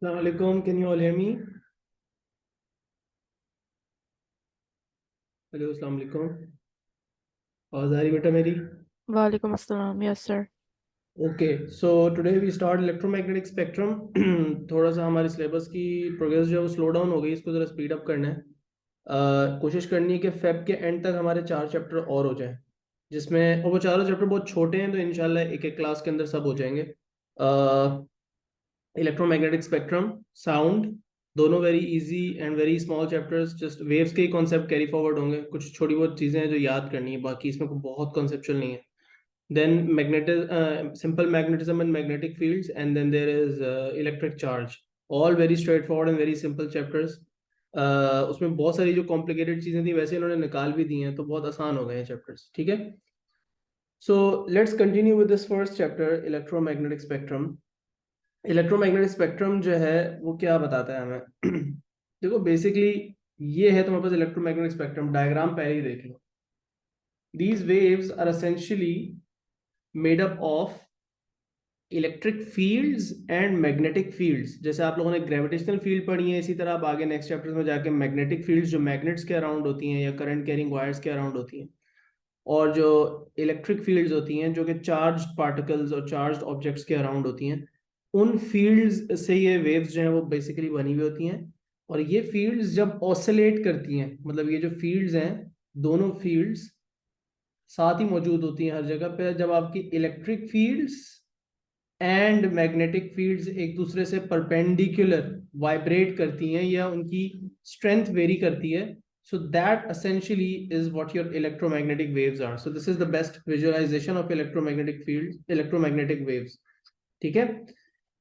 Assalamu alaikum. Can you all hear me? Hello, assalamu alaikum. आवाज आ रही बेटा मेरी? Walaikum assalam. Yes, sir. Okay, so today we start electromagnetic spectrum. थोड़ा सा हमारे सिलेबस की प्रोग्रेस जो है वो स्लो डाउन हो गई, इसको ज़रा स्पीड अप करना है। कोशिश करनी है कि फेब के एंड तक हमारे 4 चैप्टर और हो जाएं, जिसमें और वो चारों चैप्टर बहुत छोटे हैं, तो इंशाल्लाह एक एक क्लास के अंदर सब हो जाएंगे। इलेक्ट्रोमैग्नेटिक स्पेक्ट्रम, साउंड, दोनों very easy and very small chapters. Just waves के ही कॉन्सेप्ट कैरी फॉरवर्ड होंगे, कुछ छोटी बहुत चीज़ें हैं जो याद करनी है, बाकी इसमें कोई बहुत कॉन्सेप्चुअल नहीं है। Then simple magnetism and magnetic fields, and then there is electric charge. All very straightforward and very simple chapters. उसमें बहुत सारी जो कॉम्प्लिकेटेड चीज़ें थी वैसे इन्होंने निकाल भी दी हैं, तो बहुत आसान हो गए हैं चैप्टर्स। ठीक है, so let's continue with this first chapter, electromagnetic spectrum. Electromagnetic spectrum जो है वो क्या बताता है हमें? देखो बेसिकली ये है तुम्हारे पास इलेक्ट्रोमैग्नेटिक स्पेक्ट्रम डायग्राम, पहले ही देख लो। These waves are essentially made up of electric fields and magnetic fields. जैसे आप लोगों ने ग्रेविटेशनल फील्ड पढ़ी है, इसी तरह आप आगे नेक्स्ट चैप्टर में जाके मैग्नेटिक फील्ड्स जो मैग्नेट्स के अराउंड होती हैं या करंट कैरिंग वायर्स के अराउंड होती हैं, और जो इलेक्ट्रिक फील्ड्स होती हैं जो कि चार्ज पार्टिकल्स और चार्ज ऑब्जेक्ट्स के अराउंड होती हैं, उन फील्ड्स से ये वेव्स जो हैं वो बेसिकली बनी हुई होती हैं। और ये फील्ड्स जब ऑसिलेट करती हैं, मतलब ये जो फील्ड्स हैं, दोनों फील्ड्स साथ ही मौजूद होती हैं हर जगह पे, जब आपकी electric fields and magnetic fields एक दूसरे से परपेंडिकुलर वाइब्रेट करती हैं या उनकी स्ट्रेंथ वेरी करती है, so that essentially is what your electromagnetic waves are. So this is the best visualization of electromagnetic fields, electromagnetic waves. ठीक है,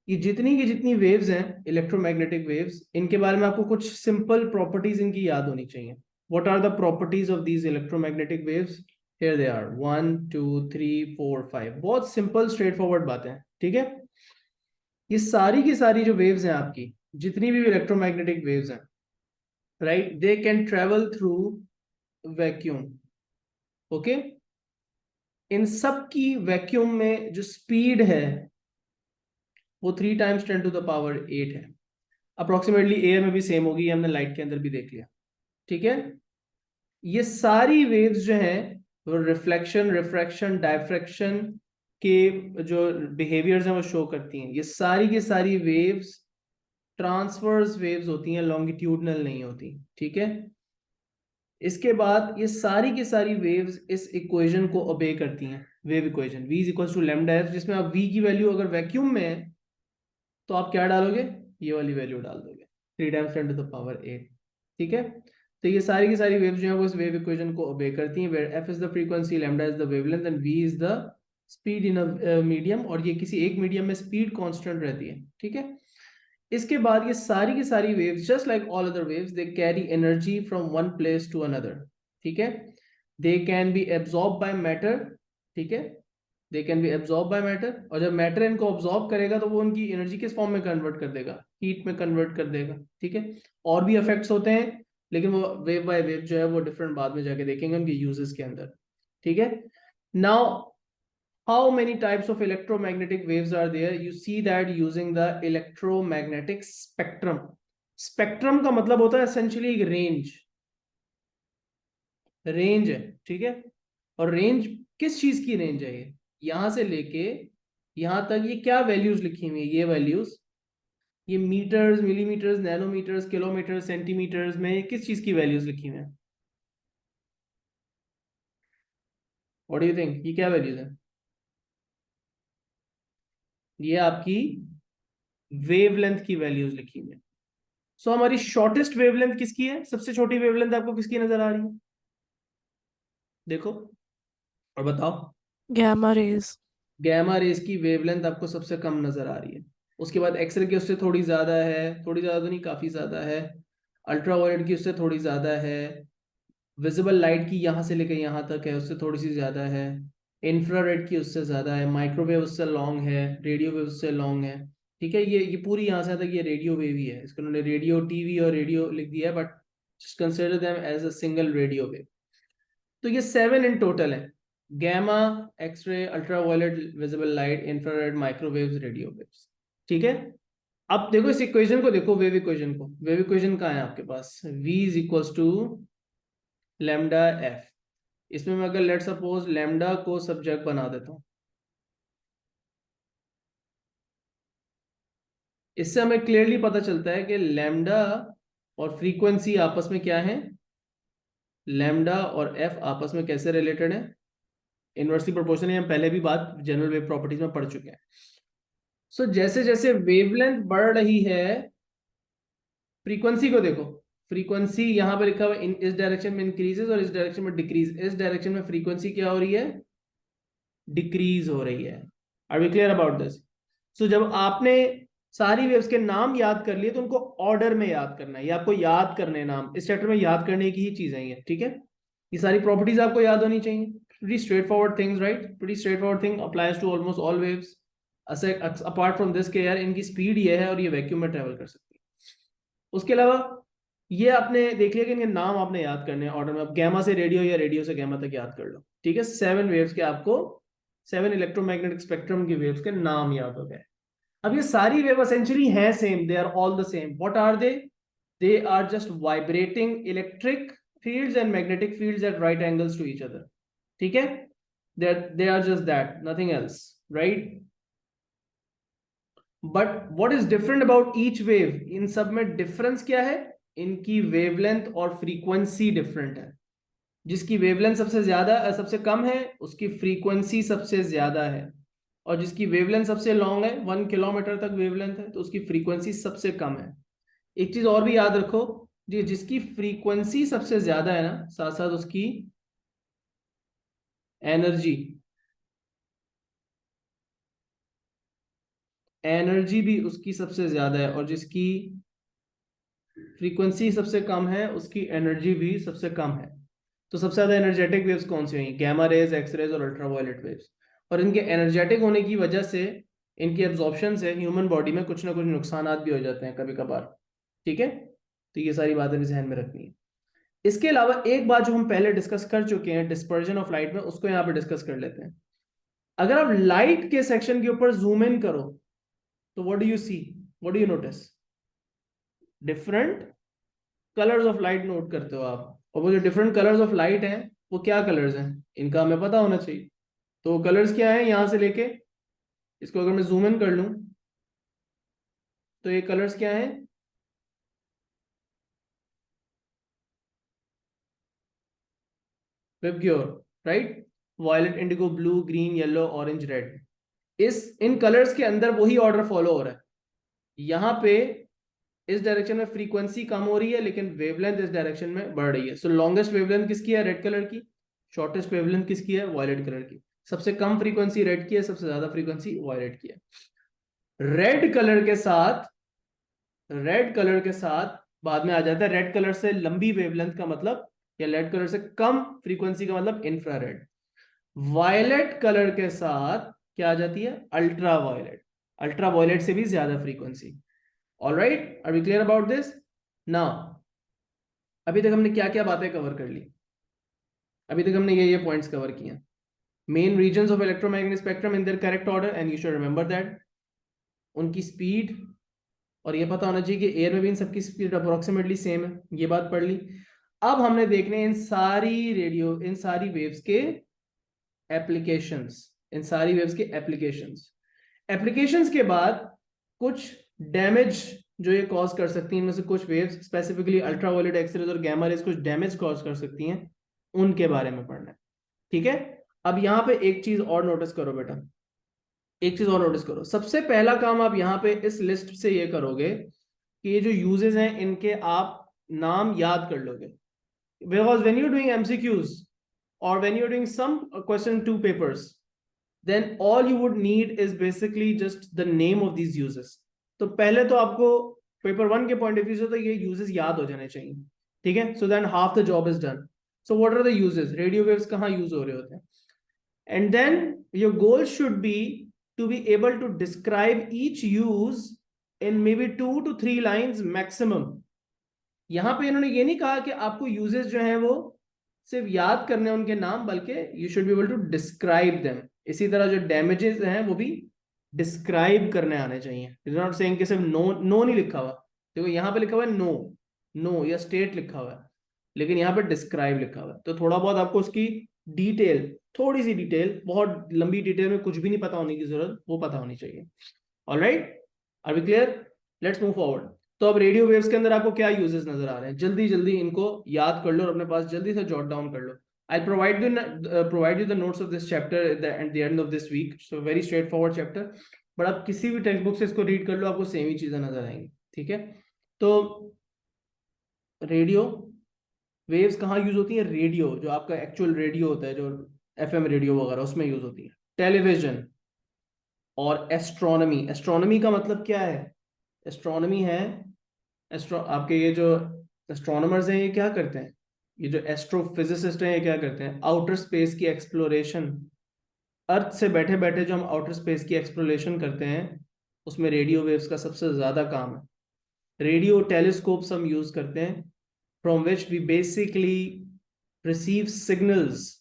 ये जितनी वेव्स हैं इलेक्ट्रोमैग्नेटिक वेव्स, इनके बारे में आपको कुछ सिंपल प्रॉपर्टीज इनकी याद होनी चाहिए। What are the properties of these electromagnetic waves? Here they are, 1 2 3 4 5। बहुत सिंपल स्ट्रेट फॉरवर्ड बातें हैं। ठीक है, ये सारी की सारी जो वेव्स हैं आपकी, जितनी भी इलेक्ट्रोमैग्नेटिक वेव्स हैं, right, they can travel through vacuum. Okay, इन सब की वैक्यूम में जो स्पीड है वो 3 × 10⁸ है। अप्रोक्सीमेटली एयर में भी सेम होगी, ये हमने लाइट के अंदर भी देख लिया। ठीक है, ये सारी वेव्स जो हैं वो रिफ्लेक्शन, रिफ्रैक्शन, डायफ्रैक्शन के जो बिहेवियर्स हैं वो शो करती हैं। ये सारी की सारी वेव्स ट्रांसवर्स वेव्स होती हैं, लॉन्गिट्यूडनल नहीं होती। ठीक है, इसके बाद ये सारी की सारी वेव्स इस इक्वेशन को ओबे करती हैं, wave equation v is equal to lambda f, जिसमें आप v की वैल्यू अगर वैक्यूम में है तो आप क्या डालोगे? ये वाली वैल्यू डाल दोगे, 3 × 10⁸ ठीक है, तो ये सारी की सारी वेव्स जो है वो इस वेव इक्वेशन को ओबे करती हैं, where f is the frequency, lambda is the wavelength and v is the speed in a medium, और ये किसी एक मीडियम में स्पीड कांस्टेंट रहती है। ठीक है, इसके बाद ये सारी की सारी waves, just like all other waves, they carry energy from one place to another. ठीक है, they can be absorb by matter. ठीक है, they can be absorb by matter, और जब मैटर इनको ऑब्जॉर्ब करेगा तो वो उनकी एनर्जी किस फॉर्म में कन्वर्ट कर देगा? हीट में कन्वर्ट कर देगा। ठीक है, और भी इफेक्ट्स होते हैं, लेकिन वो वेव बाय वेव जो है वो डिफरेंट बाद में जाके देखेंगे उनके यूजेस के अंदर। ठीक है, now how many types of electromagnetic waves are there? You see that using the electromagnetic spectrum. Spectrum का मतलब होता है essentially एक रेंज, रेंज है। ठीक है, और रेंज किस चीज की रेंज है? ये यहां से लेके यहां तक ये क्या वैल्यूज लिखी हुई है? ये वैल्यूज, ये metres, millimetres, nanometres, kilometre, centimetres में किस चीज की वैल्यूज लिखी हुई है? व्हाट डू यू थिंक, ये क्या वैल्यूज है? ये आपकी वेवलेंथ की वैल्यूज लिखी हुई है। सो हमारी शॉर्टेस्ट वेवलेंथ किसकी है? सबसे छोटी वेवलेंथ आपको किसकी नजर आ रही है? देखो और बताओ। Gamma rays. गैमा रेस की वेवलेंथ आपको सबसे कम नजर आ रही है। उसके बाद एक्सरे की उससे थोड़ी ज्यादा है, थोड़ी ज्यादा तो नहीं, काफी ज्यादा है। अल्ट्रावायलेट की उससे थोड़ी ज्यादा है। विजिबल लाइट की यहाँ से लेकर यहाँ तक है, उससे थोड़ी सी ज्यादा है। इंफ्रारेड की उससे ज्यादा है। माइक्रोवेव उससे लॉन्ग है। रेडियो वेव उससे लॉन्ग है। ठीक है, ये पूरी यहाँ से तक ये रेडियो वेव ही है। इसको उन्होंने रेडियो, टीवी और रेडियो लिख दिया है, but just consider them as a single radio wave. तो ये 7 इन टोटल है: gamma, x ray, ultraviolet, visible light, infrared, microwaves, radio waves. ठीक है, अब देखो इस इक्वेशन को, देखो वेव इक्वेशन को। वेव इक्वेशन कहाँ है आपके पास? v is equals to lambda f. इसमें मैं अगर लेट सपोज लैम्डा को सब्जेक्ट बना देता हूँ, इससे हमें क्लियरली पता चलता है कि लैम्डा और फ्रीक्वेंसी आपस में क्या है, लैम्डा और एफ आपस में कैसे रिलेटेड है, इनवर्सली प्रोपोर्शनल। हम पहले भी बात जनरल वेव प्रॉपर्टीज में पढ़ चुके हैं। सो जैसे जैसे वेवलेंथ बढ़ रही है, फ्रीक्वेंसी को देखो, फ्रीक्वेंसी यहां पर लिखा हुआ इन इस डायरेक्शन में इंक्रीजेस और इस डायरेक्शन में डिक्रीज। इस डायरेक्शन में फ्रीक्वेंसी क्या हो रही है? डिक्रीज हो रही है। Are we clear about this? So जब आपने सारी वेव्स के नाम याद कर लिए तो उनको ऑर्डर में याद करना है, ये आपको याद करने नाम इस चैप्टर में याद करने की ही चीजें हैं, ठीक है? ये सारी प्रॉपर्टीज आपको याद होनी चाहिए। Pretty straightforward things, right? Pretty straightforward thing applies to almost all waves, apart from this के यार इनकी स्पीड ये है और ये वैक्यूम में ट्रेवल कर सकती है। उसके अलावा ये आपने देख लिया कि इनके नाम आपने याद करने हैं ऑर्डर में। अब गैमा से रेडियो या रेडियो से गैमा तक याद कर लो, ठीक है? 7 वेव्स के आपको 7 इलेक्ट्रोमैग्नेटिक स्पेक्ट्रम की वेव्स के नाम याद हो गए। अब ये सारी वेव एसेंशियली हैं same, they are all the same. What are they are just vibrating electric fields and magnetic fields at right angles to each other, ठीक है? They are just that, nothing else, right? But what is different about each wave? इन सब में difference क्या है? इनकी wavelength और frequency different है। जिसकी वेवलेंथ सबसे ज्यादा सबसे कम है उसकी फ्रीक्वेंसी सबसे ज्यादा है, और जिसकी वेवलेंथ सबसे लॉन्ग है 1 किलोमीटर तक वेवलेंथ है तो उसकी फ्रीक्वेंसी सबसे कम है। एक चीज और भी याद रखो, जी जिसकी फ्रीक्वेंसी सबसे ज्यादा है ना, साथ साथ उसकी एनर्जी एनर्जी भी उसकी सबसे ज्यादा है, और जिसकी फ्रीक्वेंसी सबसे कम है उसकी एनर्जी भी सबसे कम है। तो सबसे ज्यादा एनर्जेटिक वेव्स कौन सी हुई? गैमा रेज, एक्स रेज और अल्ट्रावायलेट वेव्स। और इनके एनर्जेटिक होने की वजह से इनकी एब्जॉर्प्शन से ह्यूमन बॉडी में कुछ ना कुछ नुकसान भी हो जाते हैं कभी कभार, ठीक है? तो ये सारी बातें भी ध्यान में रखनी है। इसके अलावा एक बात जो हम पहले डिस्कस कर चुके हैं डिस्पर्जन ऑफ लाइट में, उसको यहाँ पे डिस्कस कर लेते हैं। अगर आप लाइट के सेक्शन के ऊपर जूम इन करो तो what do you see, what do you notice? Different colours of light note करते हो आप। और वो जो डिफरेंट कलर्स ऑफ लाइट हैं वो क्या कलर्स हैं, इनका हमें पता होना चाहिए। तो कलर्स क्या है यहां से लेके, इसको अगर मैं जूम इन कर लूं तो ये कलर्स क्या है? VIBGYOR, right? Violet, indigo, blue, green, yellow, orange, red. इस इन कलर्स के अंदर वही ऑर्डर फॉलो हो रहा है। यहाँ पे इस डायरेक्शन में फ्रीक्वेंसी कम हो रही है लेकिन वेवलेंथ इस डायरेक्शन में बढ़ रही है। सो लॉन्गेस्ट वेवलेंथ किसकी है? रेड कलर की। शॉर्टेस्ट वेवलेंथ किसकी है? वायलेट कलर की। सबसे कम फ्रीक्वेंसी रेड की है, सबसे ज्यादा फ्रीक्वेंसी वायलेट की है। रेड कलर के साथ बाद में आ जाता है, रेड कलर से लंबी वेवलेंथ का मतलब, या रेड कलर से कम फ्रीक्वेंसी का मतलब इंफ्रारेड। वायलेट कलर के साथ क्या आ जाती है? Ultra violet. अल्ट्रा वायलेट से भी ज्यादा frequency. Alright, are we clear about this? Now अभी तक हमने क्या क्या बातें कवर कर ली? अभी तक हमने ये पॉइंट्स कवर किए। Main reasons of electromagnetic spectrum in their correct order, and you should remember that. उनकी स्पीड, और ये पता होना चाहिए कि एयर में भी इन सबकी स्पीड अप्रोक्सीमेटली सेम है, ये बात पढ़ ली। अब हमने देखने इन सारी वेव्स के एप्लीकेशंस, इन सारी वेव्स के एप्लीकेशंस। एप्लीकेशंस के बाद कुछ डैमेज जो ये कॉज कर सकती हैं, इनमें से कुछ वेव्स स्पेसिफिकली अल्ट्रावायलेट, एक्सरेज और गैमा रेज कुछ डैमेज कॉज कर सकती हैं, उनके बारे में पढ़ना है, ठीक है? अब यहाँ पे एक चीज और नोटिस करो बेटा, एक चीज और नोटिस करो। सबसे पहला काम आप यहाँ पे इस लिस्ट से ये करोगे कि ये जो यूजेस हैं इनके आप नाम याद कर लोगे। Because when you doing MCQs और when you doing some question 2 papers, then all you would need is basically just the name of these uses. तो पहले तो आपको पेपर 1 के पॉइंट ऑफ व्यू से तो ये यूजेस याद हो जाने चाहिए, ठीक है? So then half the job is done. So what are the uses? Radio waves कहाँ यूज हो रहे होते हैं? And then your goal should be to be able to describe each use in maybe 2 to 3 lines maximum. यहां पे इन्होंने ये नहीं कहा कि आपको यूजेस जो हैं वो सिर्फ याद करने उनके नाम, बल्कि you should be able to describe them. इसी तरह जो डैमेजेस हैं वो भी डिस्क्राइब करने आने चाहिए। नॉट सेइंग कि सिर्फ नो नो नहीं लिखा हुआ, देखो यहाँ पे लिखा हुआ है नो, नो या स्टेट लिखा हुआ है, लेकिन यहाँ पे डिस्क्राइब लिखा हुआ है। तो थोड़ा बहुत आपको उसकी डिटेल, थोड़ी सी डिटेल, बहुत लंबी डिटेल में कुछ भी नहीं पता होने की जरूरत, वो पता होनी चाहिए। Alright, are we clear? Let's move forward. तो अब रेडियो वेव्स के अंदर आपको क्या यूजेस नजर आ रहे हैं, जल्दी जल्दी इनको याद कर लो और अपने पास जल्दी से जॉट डाउन कर लो। I'll provide you the notes of this chapter at the end of this week. So very straightforward chapter. But आप किसी भी टेक्स्ट बुक से इसको रीड कर लो, आपको सेम ही चीजें नजर आएंगी। ठीक है, तो रेडियो वेव्स कहाँ यूज होती है? रेडियो, जो आपका एक्चुअल रेडियो होता है, जो एफएम रेडियो वगैरह, उसमें यूज होती है। टेलीविजन और एस्ट्रोनॉमी। एस्ट्रोनॉमी का मतलब क्या है? एस्ट्रोनॉमी है, आपके ये जो एस्ट्रोनॉमर्स हैं ये क्या करते हैं, ये जो एस्ट्रोफिजिसिस्ट हैं ये क्या करते हैं? आउटर स्पेस की एक्सप्लोरेशन। अर्थ से बैठे बैठे जो हम आउटर स्पेस की एक्सप्लोरेशन करते हैं, उसमें रेडियो वेव्स का सबसे ज्यादा काम है। रेडियो टेलीस्कोप्स हम यूज करते हैं, from which we basically receive signals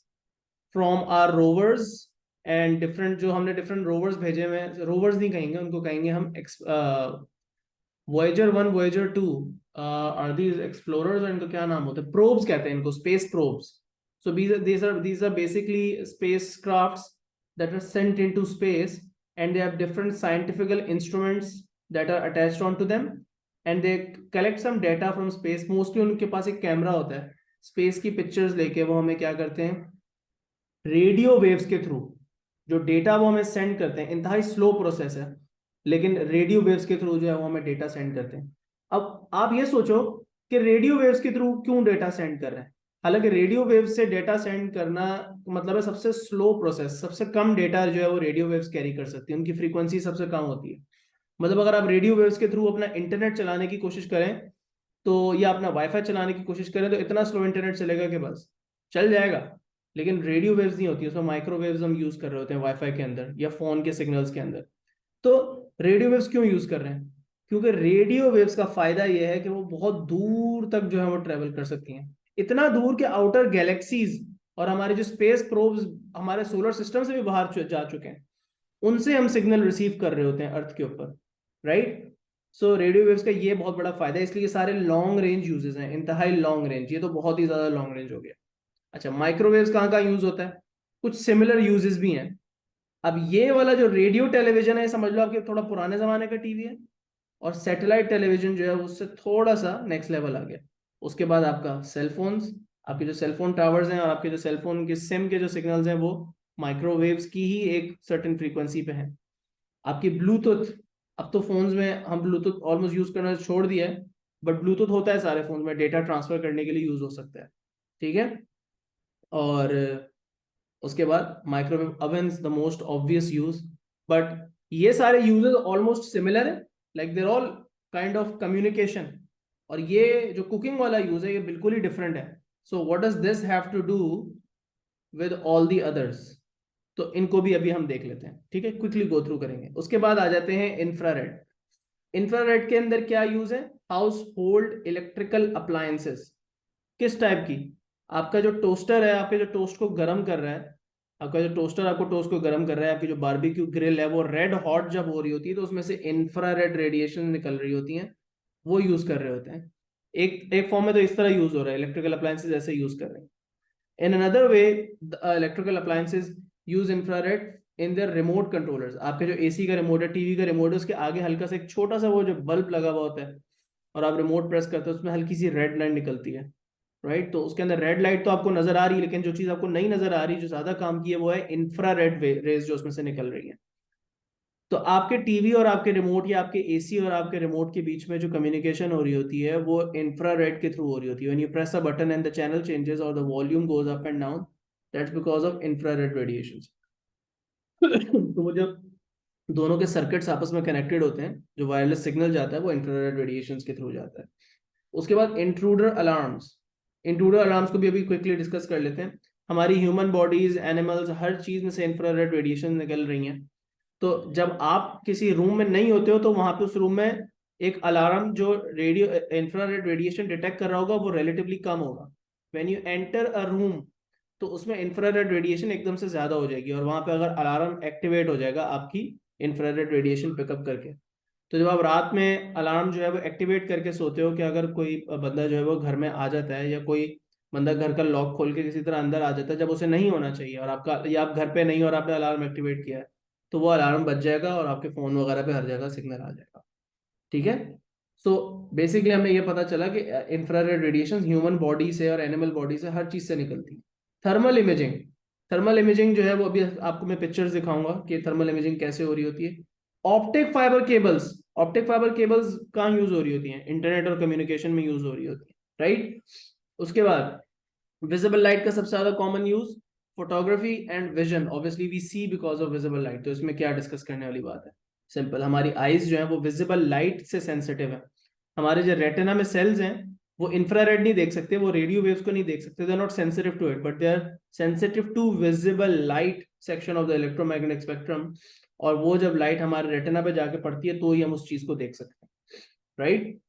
from our rovers and different, जो हमने डिफरेंट रोवर्स भेजे हुए हैं, रोवर्स नहीं कहेंगे उनको, कहेंगे हम Voyager 1, Voyager 2 are these explorers, और इनको क्या नाम होता है? प्रोब्स कहते हैं इनको, space probes. So these are basically spacecrafts that are sent into space, and they have different scientific instruments that are attached onto them, and they collect some data from space. Mostly उनके पास एक camera होता है, space की pictures लेके वो हमें क्या करते हैं? रेडियो वेव्स के थ्रू जो डेटा वो हमें सेंड करते हैं, इंतहाई स्लो प्रोसेस है, लेकिन रेडियो वेव्स के थ्रू जो है वो हमें डेटा सेंड करते हैं। अब आप ये सोचो कि रेडियो वेव्स के थ्रू क्यों डेटा सेंड कर रहे हैं? हालांकि रेडियो वेव्स से डेटा सेंड करना मतलब है सबसे स्लो प्रोसेस, सबसे कम डेटा जो है वो रेडियो वेव्स कैरी कर सकती है, उनकी फ्रीक्वेंसी सबसे कम होती है। मतलब अगर आप रेडियो वेव्स के थ्रू अपना इंटरनेट चलाने की कोशिश करें, तो या अपना वाईफाई चलाने की कोशिश करें, तो इतना स्लो इंटरनेट चलेगा कि बस चल जाएगा, लेकिन रेडियो वेव्स नहीं होती, उसमें माइक्रोवेव्स हम यूज कर रहे होते हैं वाईफाई के अंदर या फोन के सिग्नल्स के अंदर। तो रेडियो वेव्स क्यों यूज कर रहे हैं? क्योंकि रेडियो वेव्स का फायदा यह है कि वो बहुत दूर तक जो है वो ट्रेवल कर सकती हैं, इतना दूर के आउटर गैलेक्सीज, और हमारे जो स्पेस प्रोब्स हमारे सोलर सिस्टम से भी बाहर जा चुके हैं, उनसे हम सिग्नल रिसीव कर रहे होते हैं अर्थ के ऊपर। राइट, सो रेडियो वेव्स का ये बहुत बड़ा फायदा है, इसलिए ये सारे लॉन्ग रेंज यूजेस हैं, इंतहाई लॉन्ग रेंज, ये तो बहुत ही ज्यादा लॉन्ग रेंज हो गया। अच्छा, माइक्रोवेव्स कहाँ कहाँ यूज होता है? कुछ सिमिलर यूजेस भी हैं। अब ये वाला जो रेडियो टेलीविजन है, समझ लो आपके थोड़ा पुराने जमाने का टीवी है, और सैटेलाइट टेलीविजन जो है उससे थोड़ा सा नेक्स्ट लेवल आ गया। उसके बाद आपका सेल फोन्स, आपके जो सेल फोन टावर्स हैं और आपके जो सेल फोन के सिम के जो सिग्नल्स हैं वो माइक्रोवेव्स की ही एक सर्टेन फ्रीक्वेंसी पे हैं। आपकी ब्लूटूथ, अब तो फोन्स में हम ब्लूटूथ ऑलमोस्ट यूज करना छोड़ दिया है, बट ब्लूटूथ होता है सारे फोन में, डेटा ट्रांसफर करने के लिए यूज हो सकता है। ठीक है, और उसके बाद microwave oven the most obvious use, but ये सारे यूजेस ऑलमोस्ट सिमिलर है, like there all kind of communication. और ये जो कुकिंग वाला यूज है ये बिल्कुल ही डिफरेंट है। So what does this have to do with all the others? तो इनको भी अभी हम देख लेते हैं, ठीक है, क्विकली गो थ्रू करेंगे। उसके बाद आ जाते हैं इंफ्रारेड। इंफ्रारेड के अंदर क्या यूज है? House hold electrical appliances. किस टाइप की? आपका जो टोस्टर है, आपके जो टोस्ट को गर्म कर रहा है, आपका जो टोस्टर आपको टोस्ट को गर्म कर रहा है, आपकी जो बारबेक्यू ग्रिल है वो रेड हॉट जब हो रही होती है तो उसमें से इंफ्रारेड रेडिएशन निकल रही होती हैं, वो यूज कर रहे होते हैं। एक एक फॉर्म में तो इस तरह यूज हो रहा है, इलेक्ट्रिकल अप्लायंसेस ऐसे यूज कर रहे हैं। In another way, electrical appliances use infrared in their remote controllers. आपके जो एसी का रिमोट है, टीवी का रिमोट है, उसके आगे हल्का सा एक छोटा सा वो जो बल्ब लगा हुआ होता है, और आप रिमोट प्रेस करते हो उसमें हल्की सी रेड लाइट निकलती है। राइट, तो उसके अंदर रेड लाइट तो आपको नजर आ रही है, लेकिन जो चीज आपको नहीं नजर आ रही, जो ज्यादा काम की है, वो है इंफ्रारेड रेज जो उसमें से निकल रही है। तो आपके टीवी और आपके रिमोट, या आपके एसी और आपके रिमोट के बीच में जो कम्युनिकेशन हो रही होती है वो इंफ्रारेड के थ्रू हो रही होती है। When you press a button and the channel changes और the volume goes up and down, that's because of infrared radiations. तो वो जब दोनों के सर्किट्स आपस में कनेक्टेड होते हैं, जो वायरलेस सिग्नल जाता है वो इंफ्रारेड रेडिएशंस के थ्रू जाता है। उसके बाद इंट्रूडर अलार्म्स। इंट्रूडर अलार्म्स को भी अभी क्विकली डिस्कस कर लेते हैं। हमारी ह्यूमन बॉडीज, एनिमल्स, हर चीज में से इंफ्रारेड रेडिएशन निकल रही हैं। तो जब आप किसी रूम में नहीं होते हो तो वहां पे उस रूम में एक अलार्म जो रेडियो इंफ्रारेड रेडिएशन डिटेक्ट कर रहा होगा वो रिलेटिवली कम होगा। When you enter a room, तो उसमें इंफ्रारेड रेडिएशन एकदम से ज्यादा हो जाएगी, और वहां पे अगर अलार्म एक्टिवेट हो जाएगा आपकी इंफ्रारेड रेडिएशन पिकअप करके। तो जब आप रात में अलार्म जो है वो एक्टिवेट करके सोते हो कि अगर कोई बंदा जो है वो घर में आ जाता है, या कोई बंदा घर का लॉक खोल के किसी तरह अंदर आ जाता है जब उसे नहीं होना चाहिए, और आपका, या आप घर पे नहीं और आपने अलार्म एक्टिवेट किया है, तो वो अलार्म बज जाएगा और आपके फोन वगैरह पे हर जगह सिग्नल आ जाएगा। ठीक है। सो बेसिकली हमें ये पता चला कि इंफ्रारेड रेडिएशन ह्यूमन बॉडी से और एनिमल बॉडी से हर चीज से निकलती है। थर्मल इमेजिंग, थर्मल इमेजिंग जो है वो अभी आपको मैं पिक्चर्स दिखाऊंगा कि थर्मल इमेजिंग कैसे हो रही होती है। Optic fibre cables, optic fibre cables कहाँ यूज हो रही होती हैं? इंटरनेट और कम्युनिकेशन में यूज हो रही होती है, राइट। उसके बाद विजिबल लाइट का सबसे ज्यादा common use photography and vision, obviously we see because of visible light. तो इसमें क्या डिस्कस करने वाली बात है? सिंपल, हमारी आईज जो है वो विजिबल लाइट से सेंसिटिव है। हमारे जो रेटिना में सेल्स हैं वो इंफ्रारेड नहीं देख सकते, वो रेडियो वेव्स को नहीं देख सकते, they are not sensitive to it, but they are sensitive to visible light section of the electromagnetic spectrum. और वो जब लाइट हमारे रेटिना पे जाके पड़ती है तो ही हम उस चीज को देख सकते हैं, right.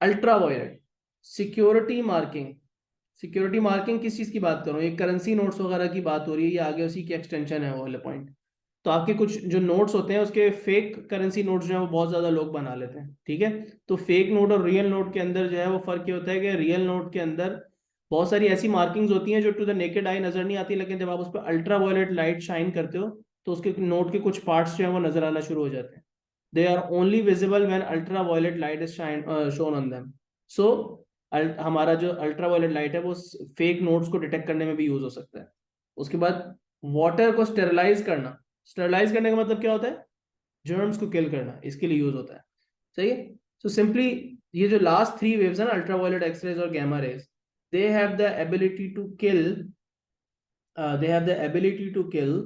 Ultraviolet, security marking. Security marking किस चीज की बात कर रहा हूँ? ये करेंसी नोट्स वगैरह की बात हो रही है, ये आगे उसी की एक्सटेंशन है वो वाले पॉइंट। तो आपके कुछ जो नोट्स होते हैं उसके फेक करेंसी नोट्स जो है वो बहुत ज्यादा लोग बना लेते हैं, ठीक है। तो फेक नोट और रियल नोट के अंदर जो है वो फर्क ये होता है कि रियल नोट के अंदर बहुत सारी ऐसी मार्किंग्स होती हैं जो टू द नेकेड आई नजर नहीं आती, लेकिन जब आप उस पर अल्ट्रा वायलेट लाइट शाइन करते हो तो उसके नोट के कुछ पार्ट्स जो है वो नजर आना शुरू हो जाते हैं। They are only visible when ultra violet light is shine shone on them. So हमारा जो अल्ट्रा वायलेट लाइट है वो फेक नोट्स को डिटेक्ट करने में भी यूज हो सकता है। उसके बाद वाटर को स्टेरलाइज करना। स्टेरलाइज करने का मतलब क्या होता है? जर्म्स को किल करना, इसके लिए यूज होता है। सही है। सो सिंपली ये जो लास्ट थ्री वेव्स है ना, अल्ट्रावायलेट, एक्सरेज और gamma rays, they have the ability to kill, they have the ability to kill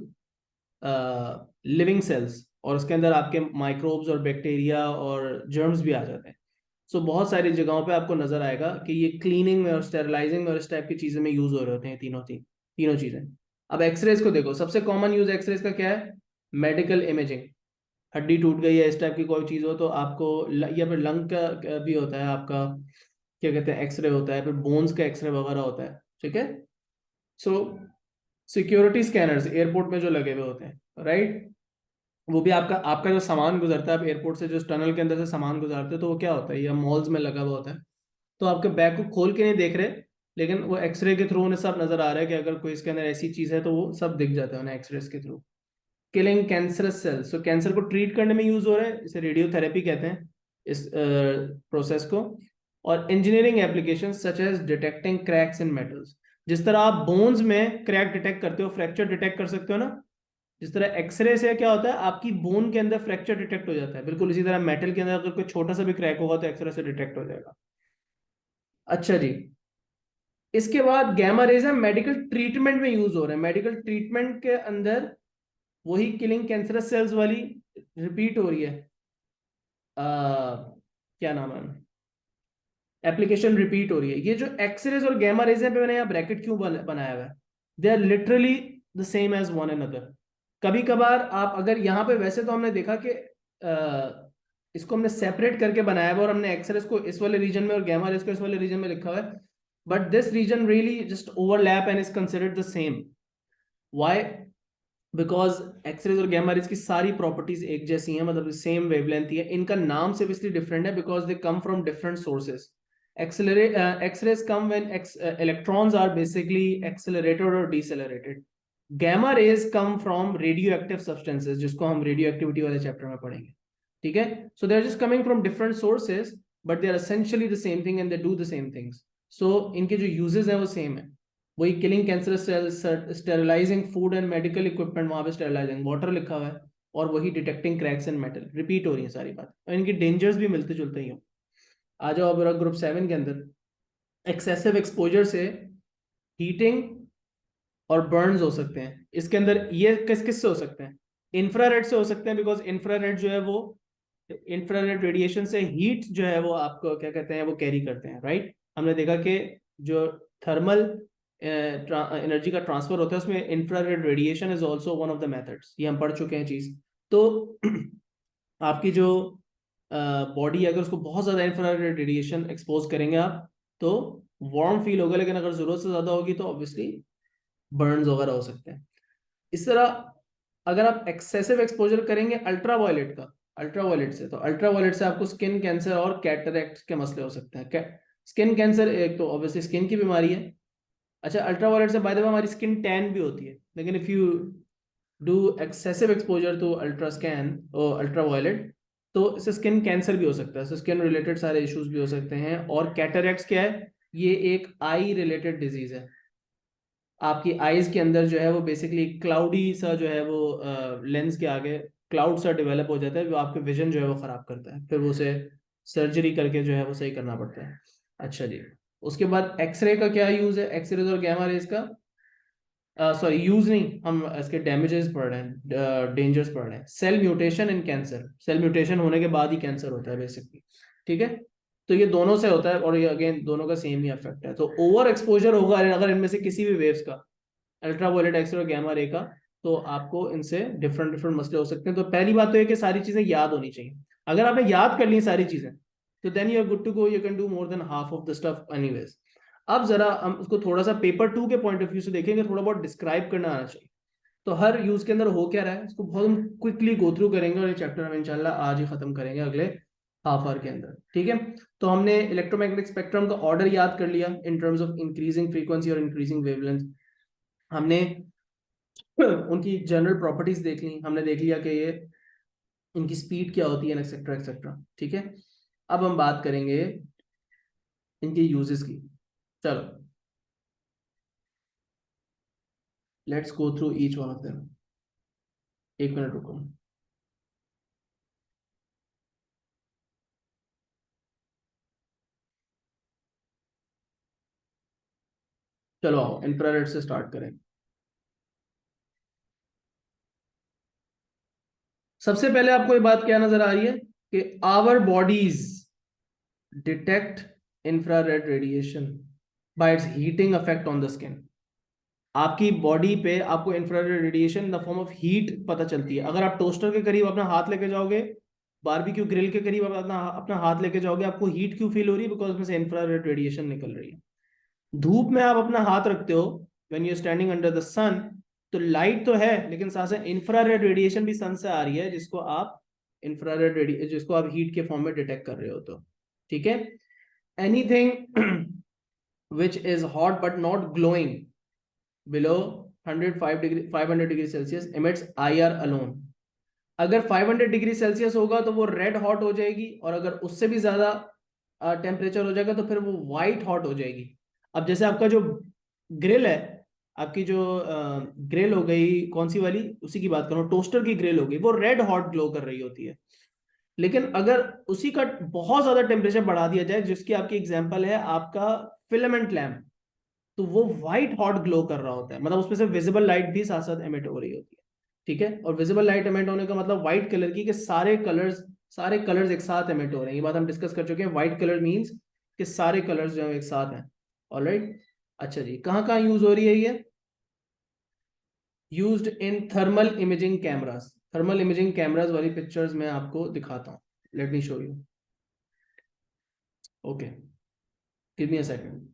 living cells, और उसके अंदर आपके माइक्रोब्स और बैक्टीरिया और जर्म्स भी आ जाते हैं। सो बहुत सारी जगहों पे आपको नजर आएगा कि ये क्लीनिंग में और स्टेरलाइजिंग में और इस टाइप की चीजें में यूज हो रहे होते हैं, तीनों चीजें। अब एक्सरेज को देखो, सबसे कॉमन यूज एक्सरेज का क्या है? Medical imaging. हड्डी टूट गई है, इस टाइप की कोई चीज हो तो आपको या फिर लंग का भी होता है आपका, क्या कहते हैं, एक्सरे होता है, फिर बोन्स का एक्सरे वगैरह होता है, ठीक है। सो सिक्योरिटी स्कैनर्स एयरपोर्ट में जो लगे हुए होते हैं, राइट, वो भी आपका आपका जो सामान गुजरता है, आप एयरपोर्ट से जो टनल के अंदर से सामान गुजारते हो तो वो क्या होता है, या मॉल्स में लगा हुआ होता है, तो आपके बैग को खोल के नहीं देख रहे, लेकिन वो एक्सरे के थ्रू उन्हें सब नजर आ रहा है कि अगर कोई इसके अंदर ऐसी चीज है तो वो सब दिख जाता है उन्हें एक्सरे के थ्रू। किलिंग कैंसरस सेल्स, सो कैंसर को ट्रीट करने में यूज हो रहा है, इसे रेडियोथेरेपी कहते हैं इस प्रोसेस को। और engineering application such as detecting cracks in metals, जिस तरह आप बोन्स में क्रैक डिटेक्ट करते हो, फ्रैक्चर डिटेक्ट कर सकते हो ना, जिस तरह एक्सरे से क्या होता है, आपकी बोन के अंदर फ्रैक्चर डिटेक्ट हो जाता है, बिल्कुल इसी तरह मेटल के अंदर अगर कोई छोटा सा भी क्रैक होगा तो एक्सरे से डिटेक्ट हो जाएगा। अच्छा जी, इसके बाद गैमा रेज है, मेडिकल ट्रीटमेंट में यूज हो रहे हैं। मेडिकल ट्रीटमेंट के अंदर वही किलिंग कैंसरस सेल्स वाली रिपीट हो रही है, क्या नाम है, एप्लीकेशन रिपीट हो रही है। ये जो एक्सरेज और गैमा रेज है पे मैंने यहाँ ब्रैकेट क्यों बनाया हुआ है? They are literally the same as one another. कभी कभार आप अगर यहाँ पे, वैसे तो हमने देखा कि इसको हमने सेपरेट करके बनाया हुआ और हमने एक्सरेज को इस वाले रीजन में और गैमा रेज को इस वाले रीजन में लिखा हुआ है, but this region really just overlap and is considered the same. Why? Because X-rays और गैमा रेज की सारी प्रॉपर्टीज एक जैसी हैं, मतलब सेम वेवलेंथ ही है। इनका नाम सिर्फ इसलिए डिफरेंट है because they come from different sources. X-rays come when electrons are basically accelerated or decelerated. Gamma rays come from radioactive substances, जिसको हम radioactivity वाले चैप्टर में पढ़ेंगे, ठीक है। So they are just coming from different sources, but they are essentially the same thing and they do the same things. So इनके जो uses हैं वो same है। वही killing cancerous cells, sterilizing food and medical equipment, वहां पे sterilizing water लिखा हुआ है, और वही detecting cracks in metal, repeat हो रही है सारी बात, और इनकी डेंजर्स भी मिलते जुलते ही हो। आ जाओ अब ग्रुप 7 के अंदर। एक्सेसिव एक्सपोजर से हीटिंग और बर्न्स हो सकते हैं। इसके अंदर ये किस किस से हो सकते हैं? इंफ्रारेड से हो सकते हैं, बिकॉज इंफ्रारेड जो है वो, इंफ्रारेड रेडिएशन से हीट जो है वो आपको क्या कहते हैं, वो कैरी करते हैं, राइट। हमने देखा कि जो थर्मल एनर्जी का ट्रांसफर होता है उसमें infrared radiation is also one of the methods, ये हम पढ़ चुके हैं चीज। तो आपकी जो बॉडी अगर उसको बहुत ज्यादा इंफ्रारेड रेडिएशन एक्सपोज करेंगे आप तो वार्म फील होगा, लेकिन अगर जरूरत से ज्यादा होगी तो ऑब्वियसली बर्न्स वगैरह हो सकते हैं। इस तरह अगर आप एक्सेसिव एक्सपोजर करेंगे अल्ट्रावायलेट से, तो अल्ट्रावायलेट से आपको स्किन कैंसर और कैटरेक्ट के मसले हो सकते हैं। स्किन कैंसर एक तो ऑब्वियसली स्किन की बीमारी है। अच्छा, अल्ट्रावायलेट से बाय द वे हमारी स्किन टैन भी होती है, लेकिन if you do excessive exposure to ultra scan और अल्ट्रावायलेट, तो इससे स्किन कैंसर भी हो सकता है, स्किन रिलेटेड सारे इश्यूज भी हो सकते हैं। और कैटरेक्ट क्या है? ये एक आई रिलेटेड डिजीज है। आपकी आईज के अंदर जो है वो बेसिकली क्लाउडी सा जो है वो लेंस के आगे क्लाउड सा डेवलप हो जाता है, जो आपके विजन जो है वो खराब करता है, फिर वो उसे सर्जरी करके जो है वो सही करना पड़ता है। अच्छा जी, उसके बाद एक्सरे का क्या यूज है? एक्सरे और गैमा रेज का सॉरी यूज नहीं, हम इसके डैमेजेस पढ़ रहे हैं, डेंजर्स पढ़ रहे हैं। Cell mutation in cancer, cell mutation होने के बाद ही कैंसर होता है बेसिकली, ठीक है। तो ये दोनों से होता है और ये अगेन दोनों का सेम ही इफेक्ट है। तो ओवर एक्सपोजर होगा अगर इनमें से किसी भी वेव्स का, अल्ट्रावायलेट, एक्सरे और गैमा रे का, तो आपको इनसे डिफरेंट डिफरेंट मसले हो सकते हैं। तो पहली बात तो ये कि सारी चीजें याद होनी चाहिए। अगर आपने याद कर ली सारी चीजें, तो then you are good to go, you can do more than half of the stuff anyways. अब जरा हम उसको थोड़ा सा पेपर 2 के पॉइंट ऑफ व्यू से देखेंगे, थोड़ा बहुत डिस्क्राइब करना आना चाहिए। तो हर यूज के अंदर हो क्या रहा है इसको बहुत हम क्विकली गो थ्रू करेंगे, और ये चैप्टर हम इंशाल्लाह आज ही खत्म करेंगे अगले हाफ आवर के अंदर, ठीक है। तो हमने इलेक्ट्रोमैग्नेटिक स्पेक्ट्रम का ऑर्डर याद कर लिया in terms of increasing frequency और इंक्रीजिंग वेवलेंथ। हमने उनकी जनरल प्रॉपर्टीज देख ली, हमने देख लिया कि ये इनकी स्पीड क्या होती है, एक्सेट्रा एक्सेट्रा, ठीक है। अब हम बात करेंगे इनके यूजेस की। चलो, let's go through each one of them. एक मिनट रुको। चलो आओ इंफ्रारेड से स्टार्ट करें। सबसे पहले आपको ये बात क्या नजर आ रही है कि our bodies detect infrared radiation by its heating effect on the skin. आपकी बॉडी पे आपको infrared radiation in the form of heat पता चलती है। अगर आप टोस्टर के करीब अपना हाथ लेके जाओगे, बारबेक्यू ग्रिल के करीब आप अपना अपना हाथ लेके जाओगे, आपको हीट क्यों फील हो रही है? बिकॉज उसमें से इंफ्रारेड रेडिएशन निकल रही है। धूप में आप अपना हाथ रखते हो when you standing under the sun, तो लाइट तो है लेकिन साथ साथ इंफ्रारेड रेडिएशन भी सन से आ रही है, जिसको आप इंफ्रारेड रेडिएशन, जिसको आप हीट के फॉर्म में डिटेक्ट कर रहे हो। तो ठीक है, anything which is hot but not glowing below 500 degree Celsius emits IR alone। अगर 500 डिग्री सेल्सियस होगा तो वो रेड हॉट हो जाएगी, और अगर उससे भी ज्यादा टेम्परेचर हो जाएगा तो फिर वो व्हाइट हॉट हो जाएगी। अब जैसे आपका जो ग्रिल है, आपकी जो ग्रिल हो गई, कौन सी वाली, उसी की बात करूं, टोस्टर की ग्रिल हो गई, वो रेड हॉट ग्लो कर रही होती है। लेकिन अगर उसी का बहुत ज्यादा टेम्परेचर बढ़ा दिया जाए, जिसकी आपकी एग्जांपल है आपका फिलामेंट लैम्प, तो वो व्हाइट हॉट ग्लो कर रहा होता है, मतलब उसमें से विजिबल लाइट भी साथ साथ एमिट हो रही होती है, ठीक है। और विजिबल लाइट एमिट होने का मतलब व्हाइट कलर की, कि सारे कलर्स एक साथ एमिट हो रहे हैं। ये बात हम डिस्कस कर चुके हैं। व्हाइट कलर मींस कि सारे कलर्स जो है एक साथ हैं। ऑलराइट, अच्छा जी, कहाँ कहाँ यूज हो रही है ये? Used in thermal imaging cameras. Thermal imaging cameras वाली पिक्चर्स मैं आपको दिखाता हूँ। Let me show you. Okay, give me a second.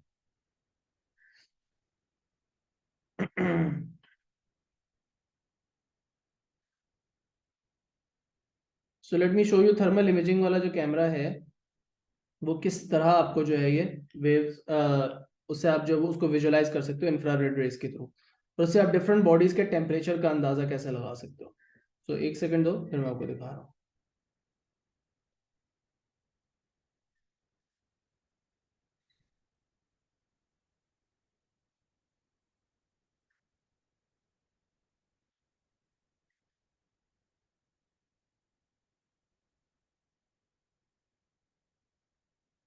So let me show you thermal imaging वाला जो कैमरा है, वो किस तरह आपको जो है ये वेव्स, उससे आप जो उसको विजुअलाइज कर सकते हो इंफ्रारेड रेस के थ्रू, और उससे आप डिफरेंट बॉडीज के टेम्परेचर का अंदाजा कैसे लगा सकते हो। सो एक सेकंड दो, फिर मैं आपको दिखा रहा हूँ।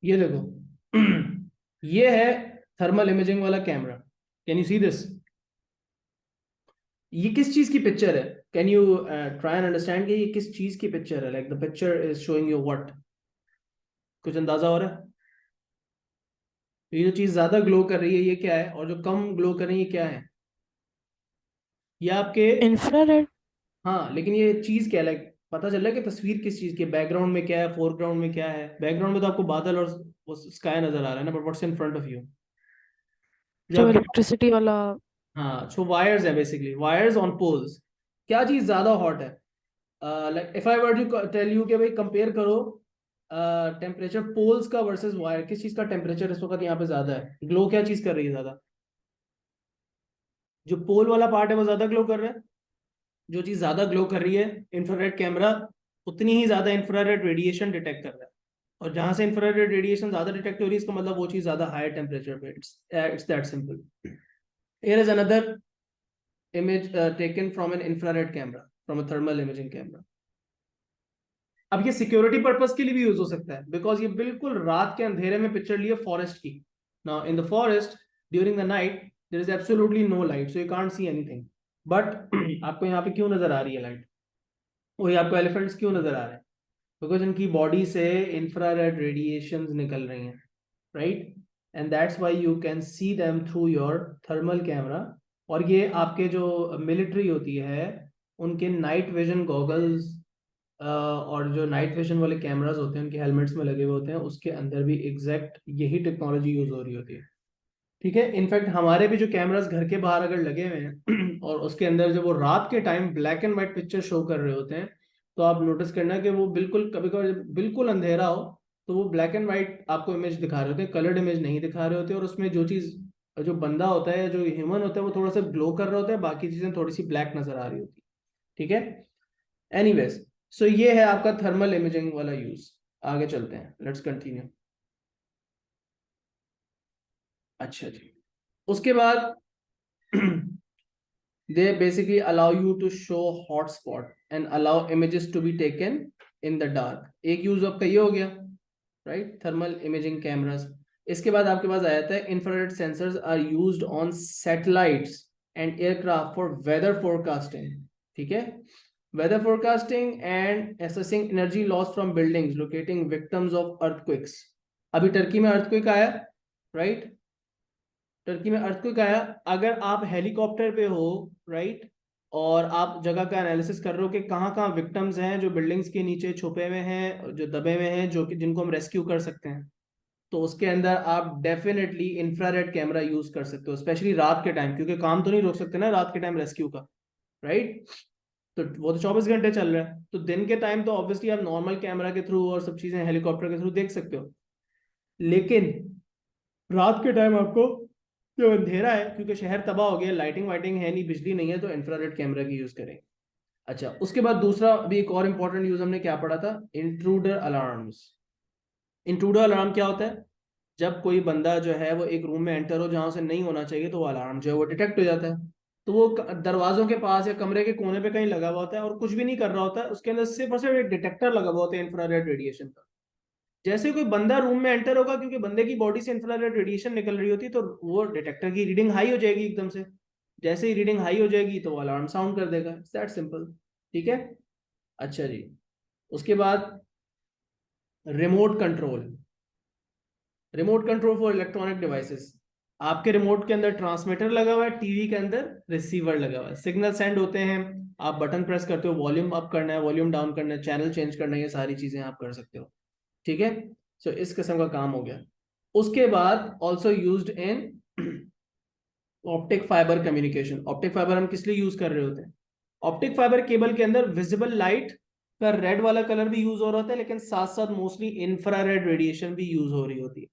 ये देखो, ये है थर्मल इमेजिंग वाला camera. Can you see this? ये किस चीज की पिक्चर है? Can you try and understand कि ये किस चीज की पिक्चर है? Like the picture is showing you what? कुछ अंदाजा हो रहा है? तो ये जो चीज ज्यादा ग्लो कर रही है ये क्या है, और जो कम ग्लो कर रही है ये क्या है? ये आपके, इंफ्रारेड। हाँ, लेकिन ये चीज क्या है? लाइक पता चल रहा है कि तस्वीर किस चीज की, बैकग्राउंड में क्या है, फोरग्राउंड में क्या है? बैकग्राउंड में तो आपको बादल और वो स्काई नजर आ रहा है ना, but what's in front of you? जो जो आपके, इलेक्ट्रिसिटी वाला। हाँ, सो वायर्स है बेसिकली, वायर्स ऑन पोल्स। क्या चीज ज्यादा हॉट है? Like if I were to tell you कि भाई कंपेयर करो टेम्परेचर पोल्स का वर्सेस वायर, किस चीज का टेम्परेचर इस वक्त यहाँ पे ज्यादा है? ग्लो क्या चीज कर रही है ज्यादा? जो पोल वाला पार्ट है वो ज्यादा ग्लो कर रहा है। जो चीज ज्यादा ग्लो कर रही है, इंफ्रारेड कैमरा उतनी ही ज्यादा इंफ्रारेड रेडिएशन डिटेक्ट कर रहा है। और जहां से इंफ्रारेड रेडिएशन ज्यादा डिटेक्ट हो रही है, इसका मतलब वो चीज ज्यादा हायर टेम्परेचर पे। It's that simple. Here is another image taken from an infrared camera, from a thermal imaging camera. अब ये सिक्योरिटी पर्पस के लिए भी यूज हो सकता है, बिकॉज ये बिल्कुल रात के अंधेरे में पिक्चर ली है फॉरेस्ट की। Now in the forest during the night there is absolutely no light, so you can't see anything. But आपको यहाँ पे क्यों नजर आ रही है लाइट? वही आपको एलिफेंट्स क्यों नजर आ रहे हैं? बिकॉज इनकी बॉडी से इंफ्रारेड रेडिएशंस निकल रही हैं, right? And that's why you can see them through your thermal camera. और ये आपके जो मिलिट्री होती है उनके नाइट विजन गॉगल्स और जो नाइट विजन वाले कैमरास होते हैं उनके हेलमेट्स में लगे हुए होते हैं, उसके अंदर भी एग्जैक्ट यही टेक्नोलॉजी यूज हो रही होती है। ठीक है, इनफैक्ट हमारे भी जो कैमरास घर के बाहर अगर लगे हुए हैं और उसके अंदर जब वो रात के time black and white picture show कर रहे होते हैं, तो आप नोटिस करना कि वो बिल्कुल कभी कभी बिल्कुल अंधेरा हो तो वो ब्लैक एंड व्हाइट आपको इमेज दिखा रहे होते हैं, कलर्ड इमेज नहीं दिखा रहे होते। और उसमें जो चीज, जो बंदा होता है, जो ह्यूमन होता है, वो थोड़ा सा ग्लो कर रहा होता है, बाकी चीजें थोड़ी सी ब्लैक नजर आ रही होती है। ठीक है, एनीवेज, सो ये है आपका थर्मल इमेजिंग वाला यूज। आगे चलते हैं, लेट्स कंटिन्यू। अच्छा जी, उसके बाद they basically allow you to show hotspot and allow images to be taken in the dark। एक यूज आपका ये हो गया, राइट, थर्मल इमेजिंग कैमरास। इसके बाद आपके पास आ जाता है infrared sensors are used on satellites and aircraft for weather forecasting. ठीक है, weather forecasting and assessing energy loss from buildings locating victims of earthquakes. अभी टर्की में अर्थक्वेक आया, राइट? टर्की में अर्थक्वेक आया। अगर आप हेलीकॉप्टर पे हो, राइट, और आप जगह का एनालिसिस कर रहे हो कि कहाँ कहाँ विक्टिम्स हैं जो बिल्डिंग्स के नीचे छुपे हुए हैं, जो दबे हुए हैं, जो कि जिनको हम रेस्क्यू कर सकते हैं, तो उसके अंदर आप डेफिनेटली इंफ्रारेड कैमरा यूज कर सकते हो, स्पेशली रात के टाइम, क्योंकि काम तो नहीं रोक सकते ना रात के टाइम रेस्क्यू का, राइट? तो वो तो 24 घंटे चल रहा है, तो दिन के टाइम तो ऑब्वियसली आप नॉर्मल कैमरा के थ्रू और सब चीजें हेलीकॉप्टर के थ्रू देख सकते हो। लेकिन रात के टाइम आपको, जो अंधेरा है, क्योंकि शहर तबाह हो गया, लाइटिंग वाइटिंग है नहीं, बिजली नहीं है, तो इंफ्रारेड कैमरा की यूज करेंगे। अच्छा, उसके बाद दूसरा भी एक और इंपॉर्टेंट यूज हमने क्या पढ़ा था? Intruder alarms. इंट्रूडर अलार्म क्या होता है? जब कोई बंदा जो है वो एक रूम में एंटर हो जहां उसे नहीं होना चाहिए, तो वो अलार्म जो है वो डिटेक्ट हो जाता है। तो वो दरवाजों के पास या कमरे के कोने पे कहीं लगा हुआ होता है और कुछ भी नहीं कर रहा होता है, उसके अंदर सिर्फ और सिर्फ एक डिटेक्टर लगा हुआ होता है इंफ्रारेड रेडिएशन का। जैसे कोई बंदा रूम में एंटर होगा, क्योंकि बंदे की बॉडी से इंफ्रारेड रेडिएशन निकल रही होती है, तो वो डिटेक्टर की रीडिंग हाई हो जाएगी एकदम से। जैसे ही रीडिंग हाई हो जाएगी तो वो अलार्म साउंड कर देगा। It's that simple. ठीक है, अच्छा जी, उसके बाद remote control. Remote control for electronic devices. आपके रिमोट के अंदर ट्रांसमीटर लगा हुआ है, टीवी के अंदर रिसीवर लगा हुआ है, सिग्नल सेंड होते हैं, आप बटन प्रेस करते हो, वॉल्यूम अप करना है, वॉल्यूम डाउन करना है, चैनल चेंज करना है, ये सारी चीजें आप कर सकते हो। ठीक है, सो इस किस्म का काम हो गया। उसके बाद also used in optic fibre communication. Optic fibre हम किस लिए यूज कर रहे होते हैं? ऑप्टिक फाइबर केबल के अंदर विजिबल लाइट का रेड वाला कलर भी यूज हो रहा होता है, लेकिन साथ साथ मोस्टली इंफ्रारेड रेडिएशन भी यूज हो रही होती है।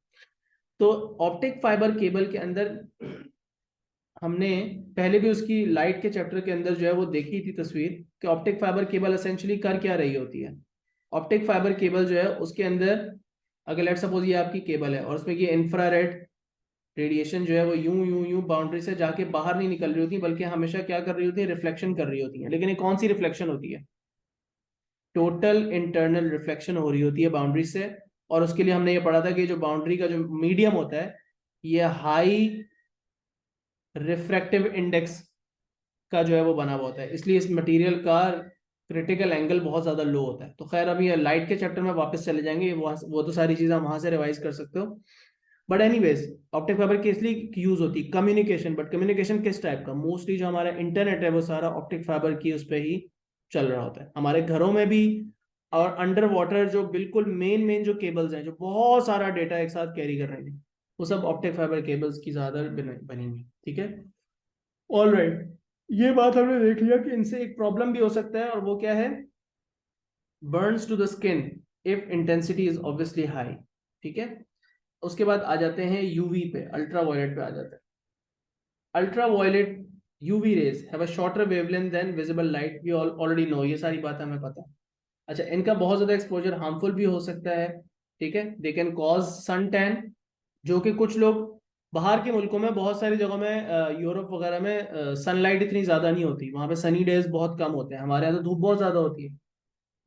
तो ऑप्टिक फाइबर केबल के अंदर हमने पहले भी उसकी लाइट के चैप्टर के अंदर जो है वो देखी थी तस्वीर, कि ऑप्टिक फाइबर केबल एसेंशियली कर क्या रही होती है। ऑप्टिक फाइबर केबल जो है उसके अंदर, अगर लेट सपोज ये आपकी केबल है और उसमें ये इंफ्रारेड रेडिएशन जो है वो यूं यूं यूं बाउंड्री से जाके बाहर नहीं निकल रही होती, बल्कि हमेशा क्या कर रही होती है? रिफ्लेक्शन कर रही होती है। लेकिन ये कौन सी रिफ्लेक्शन होती है? टोटल इंटरनल रिफ्लेक्शन हो रही होती है बाउंड्री से। और उसके लिए हमने ये पढ़ा था कि जो बाउंड्री का जो मीडियम होता है, ये हाई रिफ्रैक्टिव इंडेक्स का जो है वो बना हुआ होता है, इसलिए इस मटेरियल का क्रिटिकल एंगल बहुत ज्यादा लो होता है। तो खैर, अभी ये लाइट के चैप्टर में वापस चले जाएंगे, वो तो सारी चीजें हम वहां से रिवाइज कर सकते हो। बट एनीवेज, ऑप्टिक फाइबर किस लिए यूज होती है? कम्युनिकेशन। बट कम्युनिकेशन किस टाइप का? मोस्टली जो हमारा इंटरनेट है वो सारा ऑप्टिक फाइबर की उस पर ही चल रहा होता है, हमारे घरों में भी। और अंडर वाटर जो बिल्कुल मेन मेन जो केबल्स हैं, जो बहुत सारा डेटा एक साथ कैरी कर रहे हैं, वो सब ऑप्टिक फाइबर केबल्स की ज्यादा बनी हुई। ठीक है, ऑल राइट। ये बात हमने देख लिया कि इनसे एक प्रॉब्लम भी हो सकता है, और वो क्या है, burns to the skin if intensity is obviously high. ठीक है, उसके बाद आ जाते हैं यूवी पे, अल्ट्रा वायलेट पे आ जाते हैं। Ultraviolet UV rays have a shorter wavelength than visible light, we already know, ये सारी बातें हमें पता है। अच्छा, इनका बहुत ज्यादा एक्सपोजर हार्मफुल भी हो सकता है। ठीक है, they can cause sun tan, जो कि कुछ लोग बाहर के मुल्कों में, बहुत सारी जगहों में, यूरोप वगैरह में सनलाइट इतनी ज्यादा नहीं होती, वहां पे सनी डेज बहुत कम होते हैं, हमारे यहाँ तो धूप बहुत ज्यादा होती है।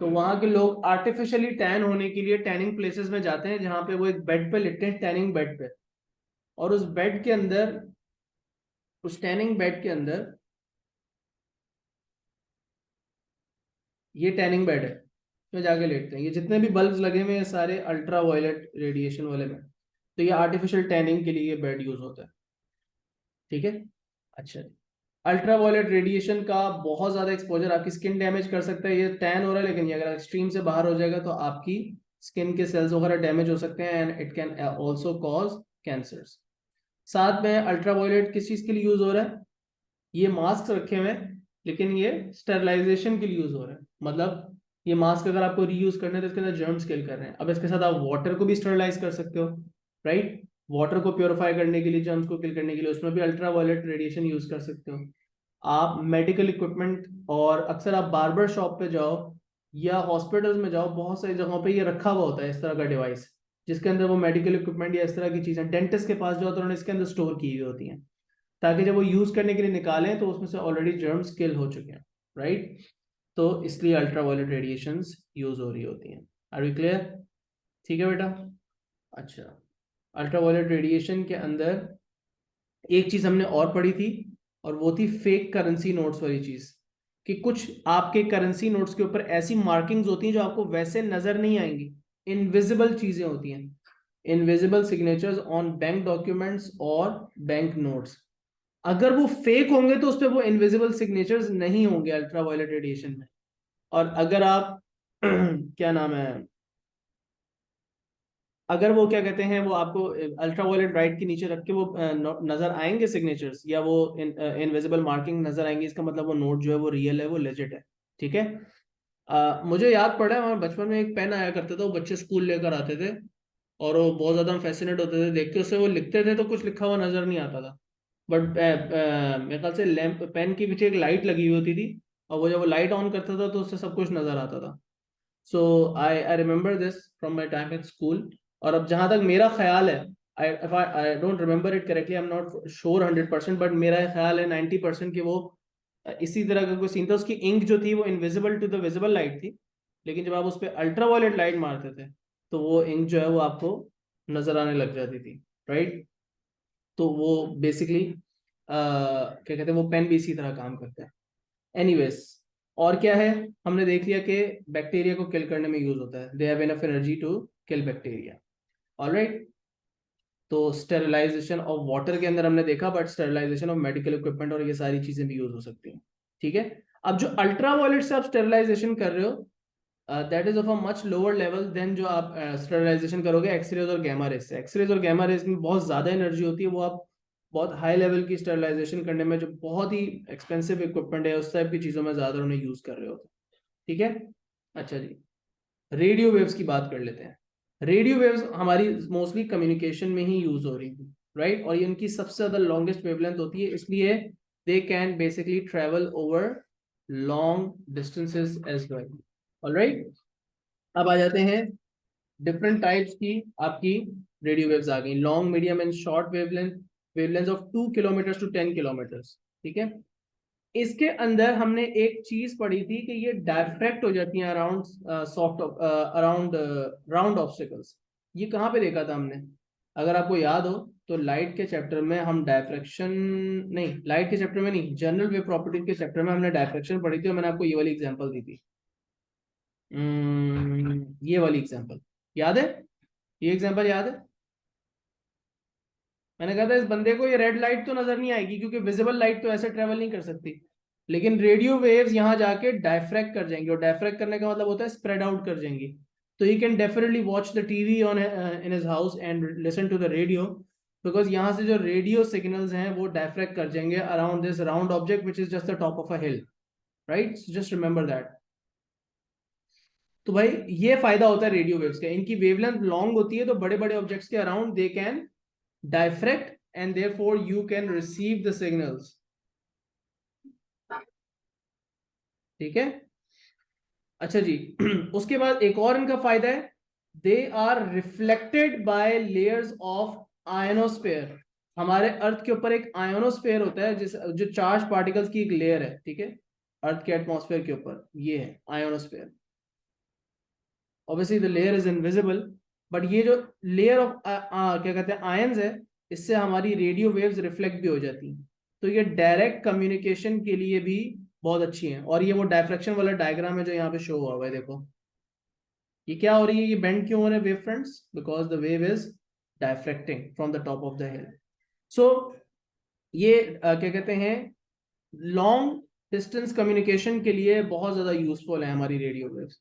तो वहां के लोग आर्टिफिशियली टैन होने के लिए टैनिंग प्लेसेस में जाते हैं, जहां पे वो एक बेड पे लेटते हैं, टैनिंग बेड पे, और उस बेड के अंदर, उस टैनिंग बेड के अंदर, ये टैनिंग बेड है, इसमें जाके लेटते हैं। ये जितने भी बल्ब्स लगे हुए हैं सारे अल्ट्रा वायलेट रेडिएशन वाले में, तो ये आर्टिफिशियल टैनिंग के लिए ये बेड यूज होता है। ठीक है, अच्छा, अल्ट्रा वायलेट रेडिएशन का बहुत ज्यादा एक्सपोजर आपकी स्किन डैमेज कर सकता है। ये टैन हो रहा है, लेकिन ये अगर एक्सट्रीम से बाहर हो जाएगा तो आपकी स्किन के सेल्स वगैरह डैमेज हो सकते हैं, and it can also cause cancers. साथ में अल्ट्रा वायलेट किस चीज के लिए यूज हो रहा है, ये मास्क रखे हुए हैं, लेकिन ये स्टेरलाइजेशन के लिए यूज हो रहा है। मतलब ये मास्क अगर आपको रीयूज करना है तो इसके अंदर जर्म्स किल कर रहे हैं। अब इसके साथ आप वाटर को भी स्टेरलाइज कर सकते हो, राइट, वाटर को प्योरीफाई करने के लिए, जर्म्स को किल करने के लिए उसमें भी अल्ट्रा वायलेट रेडिएशन यूज कर सकते हो। आप मेडिकल इक्विपमेंट, और अक्सर आप बार्बर शॉप पे जाओ या हॉस्पिटल्स में जाओ, बहुत सारी जगहों पे ये रखा हुआ होता है इस तरह का डिवाइस, जिसके अंदर वो मेडिकल इक्विपमेंट या इस तरह की चीजें, डेंटिस्ट के पास जाओ तो उन्होंने इसके अंदर स्टोर की हुई होती हैं, ताकि जब वो यूज करने के लिए निकालें तो उसमें से ऑलरेडी जर्म्स किल हो चुके हैं, राइट। तो इसलिए अल्ट्रावायलेट रेडिएशंस यूज हो रही होती हैं। Are we clear? ठीक है बेटा। अच्छा, अल्ट्रावायलेट रेडिएशन के अंदर एक चीज हमने और पढ़ी थी, और वो थी फेक करेंसी नोट्स वाली चीज, कि कुछ आपके करेंसी नोट्स के ऊपर ऐसी मार्किंग्स होती हैं जो आपको वैसे नजर नहीं आएंगी, इनविजिबल चीजें होती हैं, invisible signatures on bank documents और बैंक नोट्स। अगर वो फेक होंगे तो उस पर वो इनविजिबल सिग्नेचर्स नहीं होंगे अल्ट्रावायलेट रेडिएशन में। और अगर आप क्या नाम है, अगर वो क्या कहते हैं, वो आपको अल्ट्रावायलेट लाइट के नीचे रख के वो नजर आएंगे सिग्नेचर्स, या वो इनविजिबल मार्किंग नजर आएंगी, इसका मतलब वो नोट जो है वो रियल है, वो लेजिट है। ठीक है, मुझे याद पड़ा है, हमारे बचपन में एक पेन आया करता था, वो बच्चे स्कूल लेकर आते थे, और वो बहुत ज्यादा फैसिनेट होते थे देख के उससे, वो लिखते थे तो कुछ लिखा हुआ नजर नहीं आता था, बट मेरे ख्याल से लैंप, पेन के पीछे एक लाइट लगी हुई होती थी, और वो जब वो लाइट ऑन करता था तो उससे सब कुछ नजर आता था। So I remember this from my time in school. और अब जहां तक मेरा ख्याल है, I don't remember it correctly, I am not sure 100%, but मेरा ख्याल है 90% कि वो इसी तरह का कोई सीन था। उसकी इंक जो थी वो invisible to the visible light थी, लेकिन जब आप उस पर अल्ट्रावायलेट लाइट मारते थे तो वो इंक जो है वो आपको नजर आने लग जाती थी, राइट। तो वो बेसिकली क्या कहते हैं, वो पेन भी इसी तरह काम करता है। एनीवेज, और क्या है, हमने देख लिया कि बैक्टीरिया को किल करने में यूज होता है, they have enough energy to kill bacteria, alright. तो स्टेरिलाइजेशन ऑफ वाटर के अंदर हमने देखा, but sterilisation of medical equipment और ये सारी चीजें भी यूज हो सकती हैं। ठीक है, अब जो अल्ट्रा वायलेट से आप स्टेरिलाइजेशन कर रहे हो, that is of a much lower level than जो आप स्टेरिलाइजेशन करोगे एक्सरेज और गैमा रेज से। एक्सरेज और गैमा रेज में बहुत ज्यादा एनर्जी होती है, वो आप बहुत हाई लेवल की स्टेरिलाइजेशन करने में, जो बहुत ही एक्सपेंसिव इक्विपमेंट है उस टाइप की चीजों में ज्यादा उन्हें यूज कर रहे होते हैं। ठीक है, अच्छा जी, रेडियो वेव्स की बात कर लेते हैं। रेडियो वेव्स हमारी मोस्टली कम्युनिकेशन में ही यूज हो रही थी, राइट, और ये उनकी सबसे ज्यादा लॉन्गेस्ट वेवलेंथ होती है, इसलिए they can basically travel over long distances as well, alright. अब आ जाते हैं डिफरेंट टाइप्स की, आपकी रेडियो वेव्स आ गई, long, medium and short wavelength, wavelength of 2 kilometre to 10 kilometre. ठीक है, इसके अंदर हमने एक चीज पढ़ी थी कि ये डायफ्रैक्ट हो जाती हैं around soft, around round obstacles. ये कहाँ पे देखा था हमने, अगर आपको याद हो तो लाइट के चैप्टर में हम डायफ्रैक्शन, नहीं लाइट के चैप्टर में नहीं, जनरल वेव प्रॉपर्टीज के चैप्टर में हमने डायफ्रैक्शन पढ़ी थी, और मैंने आपको ये वाली एग्जांपल दी थी। ये वाली एग्जांपल याद है, ये एग्जांपल याद है? मैंने कहा था इस बंदे को ये रेड लाइट तो नजर नहीं आएगी, क्योंकि विजिबल लाइट तो ऐसे ट्रेवल नहीं कर सकती, लेकिन रेडियो वेव्स यहाँ जाके डायफ्रैक्ट कर जाएंगे, और डायफ्रैक्ट करने का मतलब होता है स्प्रेड आउट कर जाएंगी। तो he can definitely watch the TV on in his house and listen to the radio, because यहाँ से जो रेडियो सिग्नल्स हैं वो डायफ्रैक्ट कर जाएंगे around this round object which is just the top of a hill, right? Just remember that. तो भाई ये फायदा होता है रेडियो वेव्स का, इनकी वेवलेंथ लॉन्ग होती है, तो बड़े बड़े ऑब्जेक्ट्स के around they can diffract and therefore you can receive the signals. ठीक है, अच्छा जी। उसके बाद एक और इनका फायदा है, they are reflected by layers of ionosphere. हमारे अर्थ के ऊपर एक आयनोस्फेयर होता है जिस जो चार्ज पार्टिकल्स की एक लेयर है, ठीक है, अर्थ के एटमॉस्फेयर के ऊपर ये है ionosphere. Obviously the layer is invisible, but ये जो लेयर ऑफ क्या कहते हैं आयंस है, इससे हमारी रेडियो वेव्स रिफ्लेक्ट भी हो जाती हैं, तो ये डायरेक्ट कम्युनिकेशन के लिए भी बहुत अच्छी हैं। और ये वो डायफ्रैक्शन वाला डायग्राम है जो यहाँ पे शो हुआ है, देखो ये क्या हो रही है, ये बेंड क्यों हो रहा है wave fronts, because the wave is diffracting from the top of the hill. So ये क्या कहते हैं लॉन्ग डिस्टेंस कम्युनिकेशन के लिए बहुत ज्यादा यूजफुल है हमारी रेडियो वेव्स।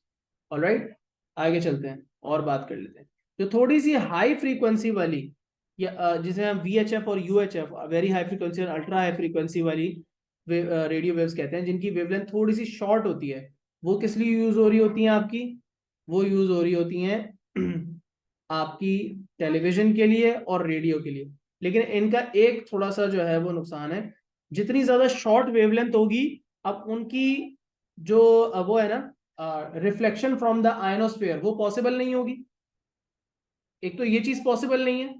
ऑलराइट, आगे चलते हैं और बात कर लेते हैं जो थोड़ी सी हाई फ्रीक्वेंसी वाली, या जिसे हम VHF और UHF, वेरी हाई फ्रीक्वेंसी और अल्ट्रा हाई फ्रीक्वेंसी वाली रेडियो वेव्स कहते हैं, जिनकी वेवलेंथ थोड़ी सी शॉर्ट होती है, वो किस लिए यूज हो रही होती हैं आपकी? वो यूज हो रही होती हैं आपकी टेलीविजन के लिए और रेडियो के लिए। लेकिन इनका एक थोड़ा सा जो है वो नुकसान है, जितनी ज्यादा शॉर्ट वेवलेंथ होगी, अब उनकी जो वो है ना रिफ्लेक्शन फ्रॉम द आयनोस्फेयर वो पॉसिबल नहीं होगी। एक तो ये चीज पॉसिबल नहीं है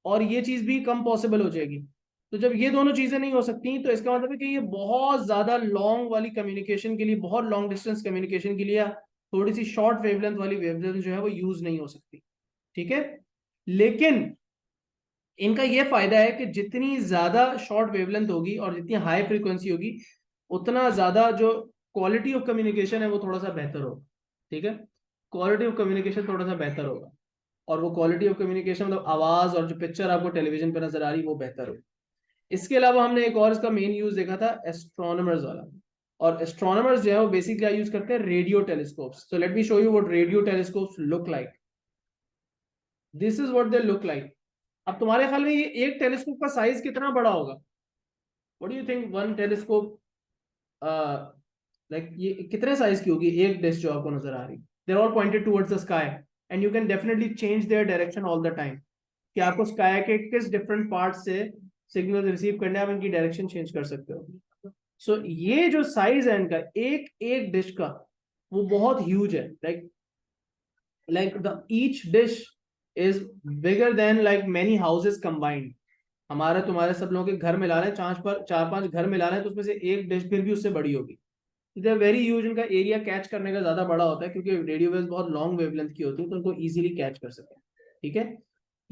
और ये चीज भी कम पॉसिबल हो जाएगी। तो जब ये दोनों चीजें नहीं हो सकती, तो इसका मतलब है कि ये बहुत ज्यादा लॉन्ग वाली कम्युनिकेशन के लिए, बहुत लॉन्ग डिस्टेंस कम्युनिकेशन के लिए थोड़ी सी शॉर्ट वेवलेंथ वाली वेवलेंथ जो है वो यूज नहीं हो सकती। ठीक है, लेकिन इनका ये फायदा है कि जितनी ज्यादा शॉर्ट वेवलेंथ होगी और जितनी हाई फ्रीक्वेंसी होगी, उतना ज्यादा जो क्वालिटी ऑफ कम्युनिकेशन है वो थोड़ा सा बेहतर होगा। ठीक है, क्वालिटी ऑफ कम्युनिकेशन थोड़ा सा बेहतर होगा, और वो क्वालिटी ऑफ कम्युनिकेशन मतलब आवाज और जो पिक्चर आपको टेलीविजन पर नजर आ रही है वो बेहतर होगी। इसके अलावा हमने एक और इसका मेन यूज देखा था एस्ट्रोनॉमर्स वाला, और एस्ट्रोनॉमर्स जो है वो बेसिकली क्या यूज करते हैं, radio telescopes. So let me show you what radio telescopes look like. This is what they look like. अब तुम्हारे ख्याल में ये एक टेलीस्कोप का साइज कितना बड़ा होगा? What do you think one telescope like ये कितने साइज की होगी एक डिश जो आपको नजर आ रही? They are all pointed towards the sky and you can definitely change their direction all the time, कि आपको स्काई के किस डिफरेंट पार्ट से सिग्नल रिसीव करने, आप इनकी डायरेक्शन चेंज कर सकते हो। सो ये जो साइज है इनका एक एक डिश का, वो बहुत ह्यूज है। Like the each dish is bigger than like many houses combined. हमारा तुम्हारे सब लोगों के घर मिला रहे हैं, चार पांच घर मिला रहे हैं, तो उसमें से एक डिश फिर भी उससे बड़ी होगी। दे आर वेरी ह्यूज, इनका एरिया कैच करने का ज्यादा बड़ा होता है क्योंकि रेडियो वेव्स बहुत लॉन्ग वेवलेंथ की होती है, तो उनको इजीली कैच कर सके। ठीक है,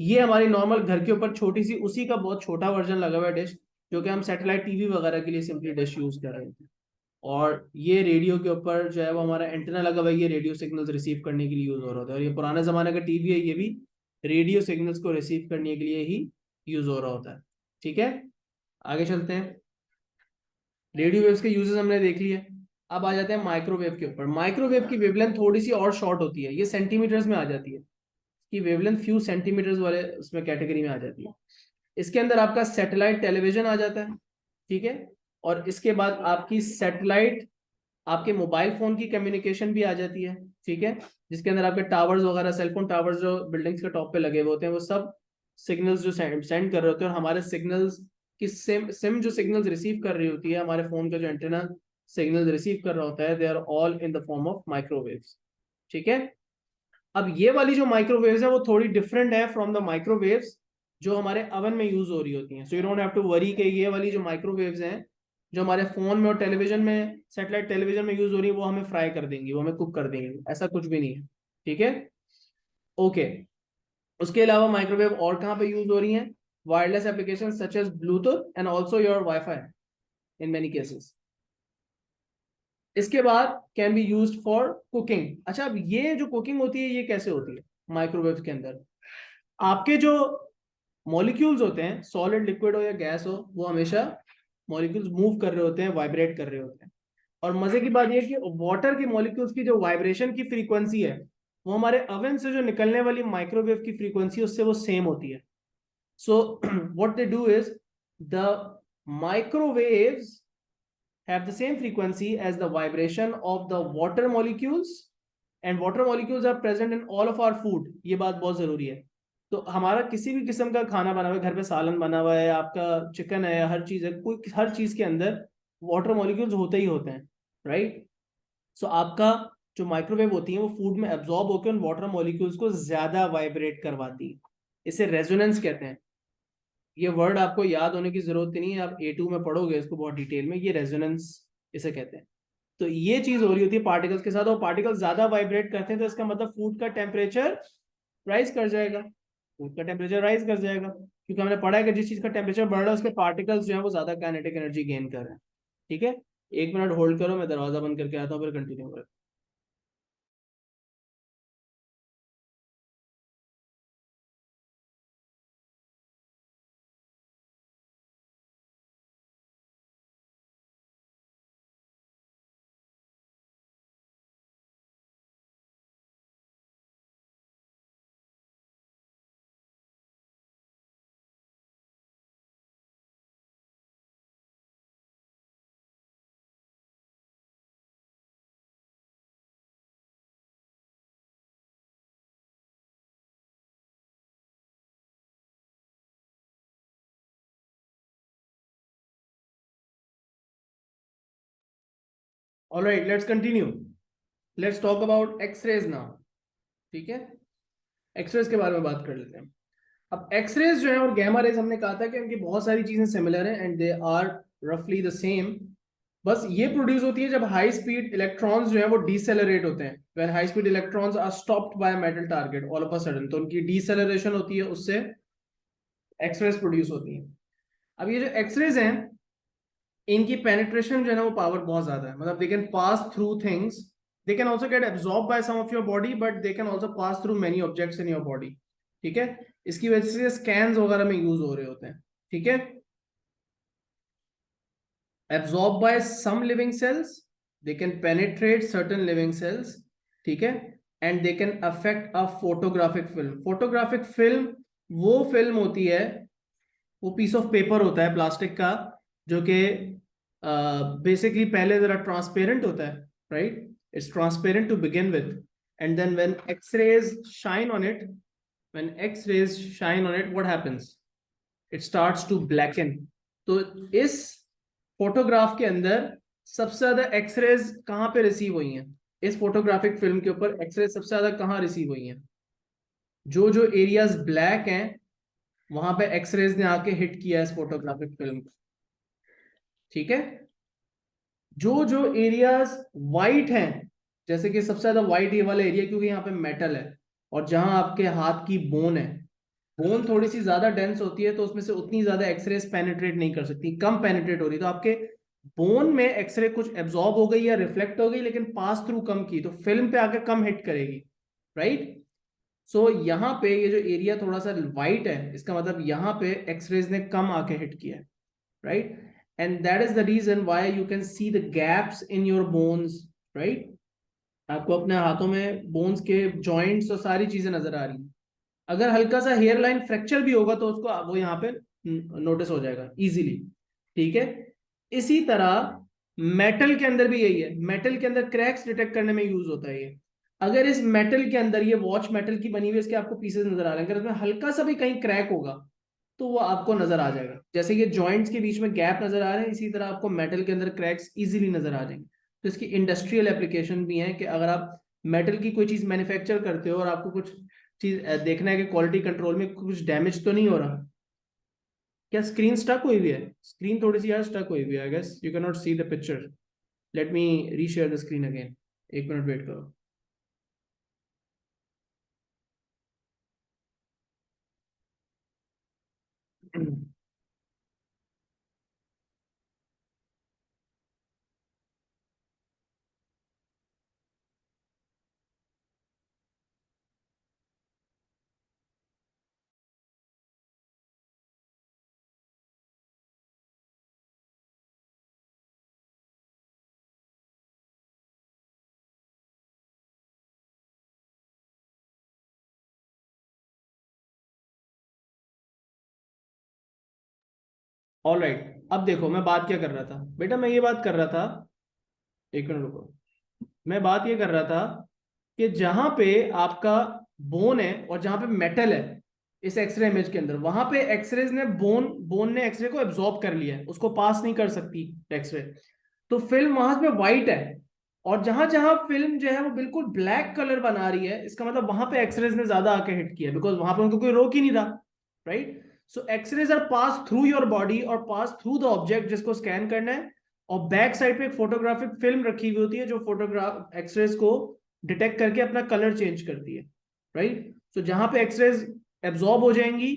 ये हमारी नॉर्मल घर के ऊपर छोटी सी, उसी का बहुत छोटा वर्जन लगा हुआ है डिश, जो कि हम सैटेलाइट टीवी वगैरह के लिए सिंपली डिश यूज कर रहे थे। और ये रेडियो के ऊपर जो है वो हमारा एंटेना लगा हुआ है, ये रेडियो सिग्नल्स रिसीव करने के लिए यूज हो रहा होता है। और ये पुराने जमाने का टीवी है, ये भी रेडियो सिग्नल्स को रिसीव करने के लिए ही यूज हो रहा होता है। ठीक है, आगे चलते हैं। रेडियो वेव्स के यूजेस हमने देख लिए, अब आ जाते हैं माइक्रोवेव के ऊपर। माइक्रोवेव की वेवलेंथ थोड़ी सी और शॉर्ट होती है, ये सेंटीमीटर्स में आ जाती है, की वेवलेंथ फ्यू सेंटीमीटर्स वाले उसमें कैटेगरी में आ जाती है। इसके अंदर आपका सैटेलाइट टेलीविजन आ जाता है, ठीक है, और इसके बाद आपकी सैटेलाइट आपके मोबाइल फोन की कम्युनिकेशन भी आ जाती है। ठीक है, जिसके अंदर आपके टावर्स वगैरह, सेलफोन टावर्स जो बिल्डिंग्स के टॉप पे लगे हुए होते हैं, वो सब सिग्नल्स जो सेंड कर रहे होते हैं, और हमारे सिग्नल्स की सिम जो सिग्नल्स रिसीव कर रही होती है, हमारे फोन का जो एंटेना सिग्नल्स रिसीव कर रहा होता है, they are all in the form of microwaves. ठीक है, अब ये वाली जो माइक्रोवेव्स है वो थोड़ी डिफरेंट है फ्रॉम द माइक्रोवेव्स जो हमारे अवन में यूज हो रही होती हैं। So you don't have to worry कि ये वाली जो माइक्रोवेव्स हैं जो हमारे फोन में और टेलीविजन में, सैटेलाइट टेलीविजन में यूज हो रही है, वो हमें फ्राई कर देंगी, वो हमें कुक कर देंगी, ऐसा कुछ भी नहीं है। ठीक है, ओके। उसके अलावा माइक्रोवेव और कहाँ पे यूज हो रही हैं? Wireless application such as Bluetooth and also your WiFi in many cases. इसके बाद can be use for cooking. अच्छा, अब ये जो कुकिंग होती है ये कैसे होती है माइक्रोवेव के अंदर? आपके जो मॉलिक्यूल्स होते हैं, सॉलिड लिक्विड हो या गैस हो, वो हमेशा मॉलिक्यूल्स मूव कर रहे होते हैं, वाइब्रेट कर रहे होते हैं। और मजे की बात यह है कि वाटर के मॉलिक्यूल्स की जो वाइब्रेशन की फ्रीक्वेंसी है, वो हमारे अवन से जो निकलने वाली माइक्रोवेव की फ्रीक्वेंसी उससे वो सेम होती है। So what they do is the microwaves have the same frequency as the vibration of the water molecules, and water molecules are present in all of our food. ये बात बहुत जरूरी है. तो हमारा किसी भी किस्म का खाना बना हुआ है, घर पे सालन बना हुआ है, आपका चिकन है, हर चीज है, कोई हर चीज के अंदर वाटर मॉलिक्यूल्स होते ही होते हैं, राइट. सो आपका जो माइक्रोवेव होती है वो फूड में एब्जॉर्ब होकर उन वाटर मॉलिक्यूल्स को ज्यादा वाइब्रेट करवाती है. इसे रेजोनेंस कहते हैं. ये वर्ड आपको याद होने की जरूरत नहीं है, आप A2 में पढ़ोगे इसको बहुत डिटेल में. ये रेजोनेंस इसे कहते हैं. तो ये चीज हो रही होती है पार्टिकल्स के साथ, और पार्टिकल्स ज्यादा वाइब्रेट करते हैं तो इसका मतलब फूड का टेम्परेचर राइज कर जाएगा. फूड का टेम्परेचर राइज कर जाएगा क्योंकि हमने पढ़ा है कि जिस चीज का टेम्परेचर बढ़ रहा है उसके पार्टिकल्स जो है वो ज्यादा काइनेटिक एनर्जी गेन कर रहे हैं. ठीक है, 1 मिनट होल्ड करो, मैं दरवाजा बंद करके आता हूँ, फिर कंटिन्यू करो. Alright, let's continue. Let's talk about X-rays now. ठीक है, एक्सरेज के बारे में बात कर लेते हैं. अब एक्सरेज जो है और गैमा रेज, हमने कहा था कि उनकी बहुत सारी चीजें सिमिलर हैं एंड दे आर रफली द सेम. बस ये प्रोड्यूस होती है जब हाई स्पीड इलेक्ट्रॉन्स जो है वो डिसेलरेट होते हैं. When high speed electrons are stopped by metal target all of a sudden, तो उनकी डिसेलरेशन होती है, उससे एक्सरेज प्रोड्यूस होती है. अब ये जो एक्सरेज हैं इनकी पेनिट्रेशन जो है ना वो पावर बहुत ज्यादा है. मतलब they can pass through things, they can also get absorb by some of your body, but they can also pass through many objects in your body. ठीक है, इसकी वजह से स्कैन्स वगैरह में यूज हो रहे होते हैं. ठीक है, absorbed by some living cells, they can penetrate certain living cells. ठीक है, and they can affect a photographic film. photographic film वो फिल्म होती है, वो पीस ऑफ पेपर होता है प्लास्टिक का, जो कि बेसिकली पहले जरा ट्रांसपेरेंट होता है, right. It's transparent to begin with, and then when X-rays shine on it, when X-rays shine on it, what happens, it starts to blacken. तो इस फोटोग्राफ के अंदर सबसे ज्यादा एक्सरेज कहां पे रिसीव हुई हैं? इस फोटोग्राफिक फिल्म के ऊपर एक्सरे सबसे ज्यादा कहां रिसीव हुई हैं? जो जो एरियाज ब्लैक हैं वहां पे एक्सरेज ने आके हिट किया इस फोटोग्राफिक फिल्म को. ठीक है, जो जो एरियाज वाइट हैं, जैसे कि सबसे ज्यादा वाइट ये वाला एरिया क्योंकि यहाँ पे मेटल है, और जहां आपके हाथ की बोन है, बोन थोड़ी सी ज्यादा डेंस होती है तो उसमें से उतनी ज्यादा एक्सरेज पेनिट्रेट नहीं कर सकती, कम पेनिट्रेट हो रही, तो आपके बोन में एक्सरे कुछ एब्जॉर्ब हो गई या रिफ्लेक्ट हो गई लेकिन पास थ्रू कम की, तो फिल्म पे आके कम हिट करेगी, राइट. सो यहाँ पे ये जो एरिया थोड़ा सा वाइट है, इसका मतलब यहाँ पे एक्सरेज ने कम आके हिट किया है, right. And that is the reason why you can see the gaps in your bones, right. आपको अपने हाथों में बोन्स के जॉइंट्स और सारी चीजें नजर आ रही हैं. अगर हल्का सा हेयर लाइन फ्रैक्चर भी होगा तो उसको वो यहाँ पे नोटिस हो जाएगा इजीली. ठीक है, इसी तरह मेटल के अंदर भी यही है. मेटल के अंदर क्रैक्स डिटेक्ट करने में यूज होता है ये. अगर इस मेटल के अंदर, ये वॉच मेटल की बनी हुई है, इसके आपको पीसेस नजर आ रहे हैं, अगर इसमें हल्का सा भी कहीं क्रैक होगा तो वो आपको नजर आ जाएगा. जैसे ये जॉइंट्स के बीच में गैप नजर आ रहे हैं, इसी तरह आपको मेटल के अंदर क्रैक्स इजीली नजर आ जाएंगे. तो इसकी इंडस्ट्रियल एप्लीकेशन भी है कि अगर आप मेटल की कोई चीज मैन्युफैक्चर करते हो और आपको कुछ चीज देखना है कि क्वालिटी कंट्रोल में कुछ डैमेज तो नहीं हो रहा. क्या स्क्रीन स्टक हुई हुई है? स्क्रीन थोड़ी सी यार स्टक हुई हुई है, I guess you can not see the picture. Let me reshare the screen again. 1 minute wait करो. ऑलराइट, अब देखो मैं बात क्या कर रहा था बेटा, मैं ये बात कर रहा था, एक मिनट रुको, मैं बात ये कर रहा था कि जहां पे आपका बोन है और जहां पे मेटल है इस एक्सरे इमेज के अंदर, वहां पे एक्सरेज ने बोन ने एक्सरे को एब्जॉर्ब कर लिया है, उसको पास नहीं कर सकती एक्सरे, तो फिल्म वहां पे व्हाइट है, और जहां जहां फिल्म जो है वो बिल्कुल ब्लैक कलर बना रही है, इसका मतलब वहां पे एक्सरेज ने ज्यादा आके हिट किया, बिकॉज वहां पे उनको कोई रोक ही नहीं रहा, right. So X-rays are pass through your body और पास थ्रू द ऑब्जेक्ट जिसको स्कैन करना है, और बैक साइड पे एक फोटोग्राफिक फिल्म रखी हुई होती है जो फोटोग्राफ एक्सरेज को डिटेक्ट करके अपना कलर चेंज करती है, राइट। तो जहां पे एक्सरेज एब्जॉर्ब हो जाएंगी,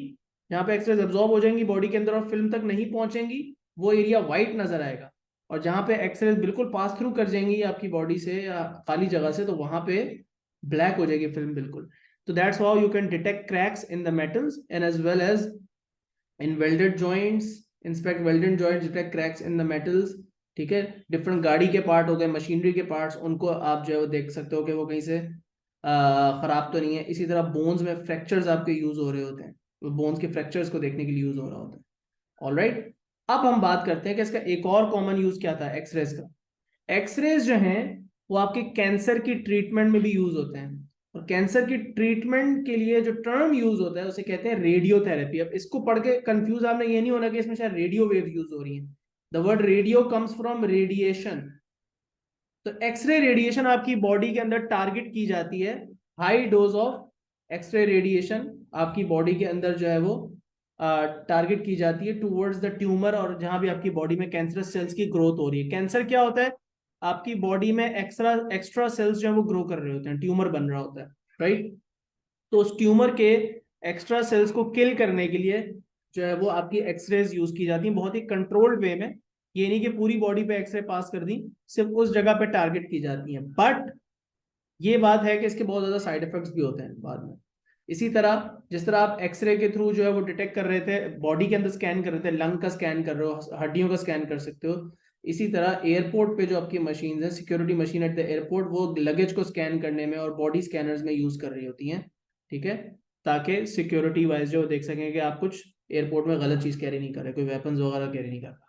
जहां पे एक्सरेज एब्जॉर्ब हो जाएंगी बॉडी के अंदर और फिल्म तक नहीं पहुंचेंगी, वो एरिया व्हाइट नजर आएगा, और जहां पे एक्सरेज बिल्कुल पास थ्रू कर जाएंगी आपकी बॉडी से या खाली जगह से, तो वहां पे ब्लैक हो जाएगी फिल्म बिल्कुल। तो that's how you can detect cracks in the metals and as well as in welded joints, inspect welded joints, detect cracks in the metals, ठीक है। डिफरेंट गाड़ी के पार्ट होते हैं, मशीनरी के पार्ट्स, उनको आप जो है वो देख सकते हो कि वो कहीं से खराब तो नहीं है। इसी तरह बोन्स में फ्रैक्चर्स आपके यूज हो रहे होते हैं, तो बोन्स के फ्रैक्चर्स को देखने के लिए यूज हो रहा होता है। ऑलराइट, अब हम बात करते हैं कि इसका एक और कॉमन यूज क्या था एक्सरेज का। एक्सरेज जो हैं वो आपके कैंसर की ट्रीटमेंट में भी यूज होते हैं, और कैंसर की ट्रीटमेंट के लिए जो टर्म यूज होता है उसे कहते हैं रेडियोथेरेपी। अब इसको पढ़ के कंफ्यूज आपने ये नहीं होना कि इसमें शायद रेडियो वेव यूज हो रही है। The word radio comes from radiation. तो एक्सरे रेडिएशन आपकी बॉडी के अंदर टारगेट की जाती है, high dose of X-ray radiation आपकी बॉडी के अंदर जो है वो टारगेट की जाती है टूवर्ड्स द ट्यूमर, और जहां भी आपकी बॉडी में कैंसरस सेल्स की ग्रोथ हो रही है। कैंसर क्या होता है, आपकी बॉडी में एक्स्ट्रा एक्स्ट्रा सेल्स जो है वो ग्रो कर रहे होते हैं, ट्यूमर बन रहा होता है, राइट। तो उस ट्यूमर के एक्स्ट्रा सेल्स को किल करने के लिए जो है वो आपकी एक्सरेज यूज की जाती है, बहुत ही कंट्रोल्ड वे में। ये नहीं कि पूरी बॉडी पे एक्सरे पास कर दी, सिर्फ उस जगह पे टारगेट की जाती है। बट ये बात है कि इसके बहुत ज्यादा साइड इफेक्ट्स भी होते हैं बाद में। इसी तरह जिस तरह आप एक्सरे के थ्रू जो है वो डिटेक्ट कर रहे थे, बॉडी के अंदर स्कैन कर रहे थे, लंग का स्कैन कर रहे हो, हड्डियों का स्कैन कर सकते हो। इसी तरह एयरपोर्ट पे जो आपकी मशीन है, security machine at the airport, वो लगेज को स्कैन करने में और बॉडी स्कैनर्स में यूज कर रही होती हैं, ठीक है, ताकि सिक्योरिटी वाइज जो देख सकें कि आप कुछ एयरपोर्ट में गलत चीज कैरी नहीं कर रहे, कोई वेपन्स वगैरह कैरी नहीं कर रहा।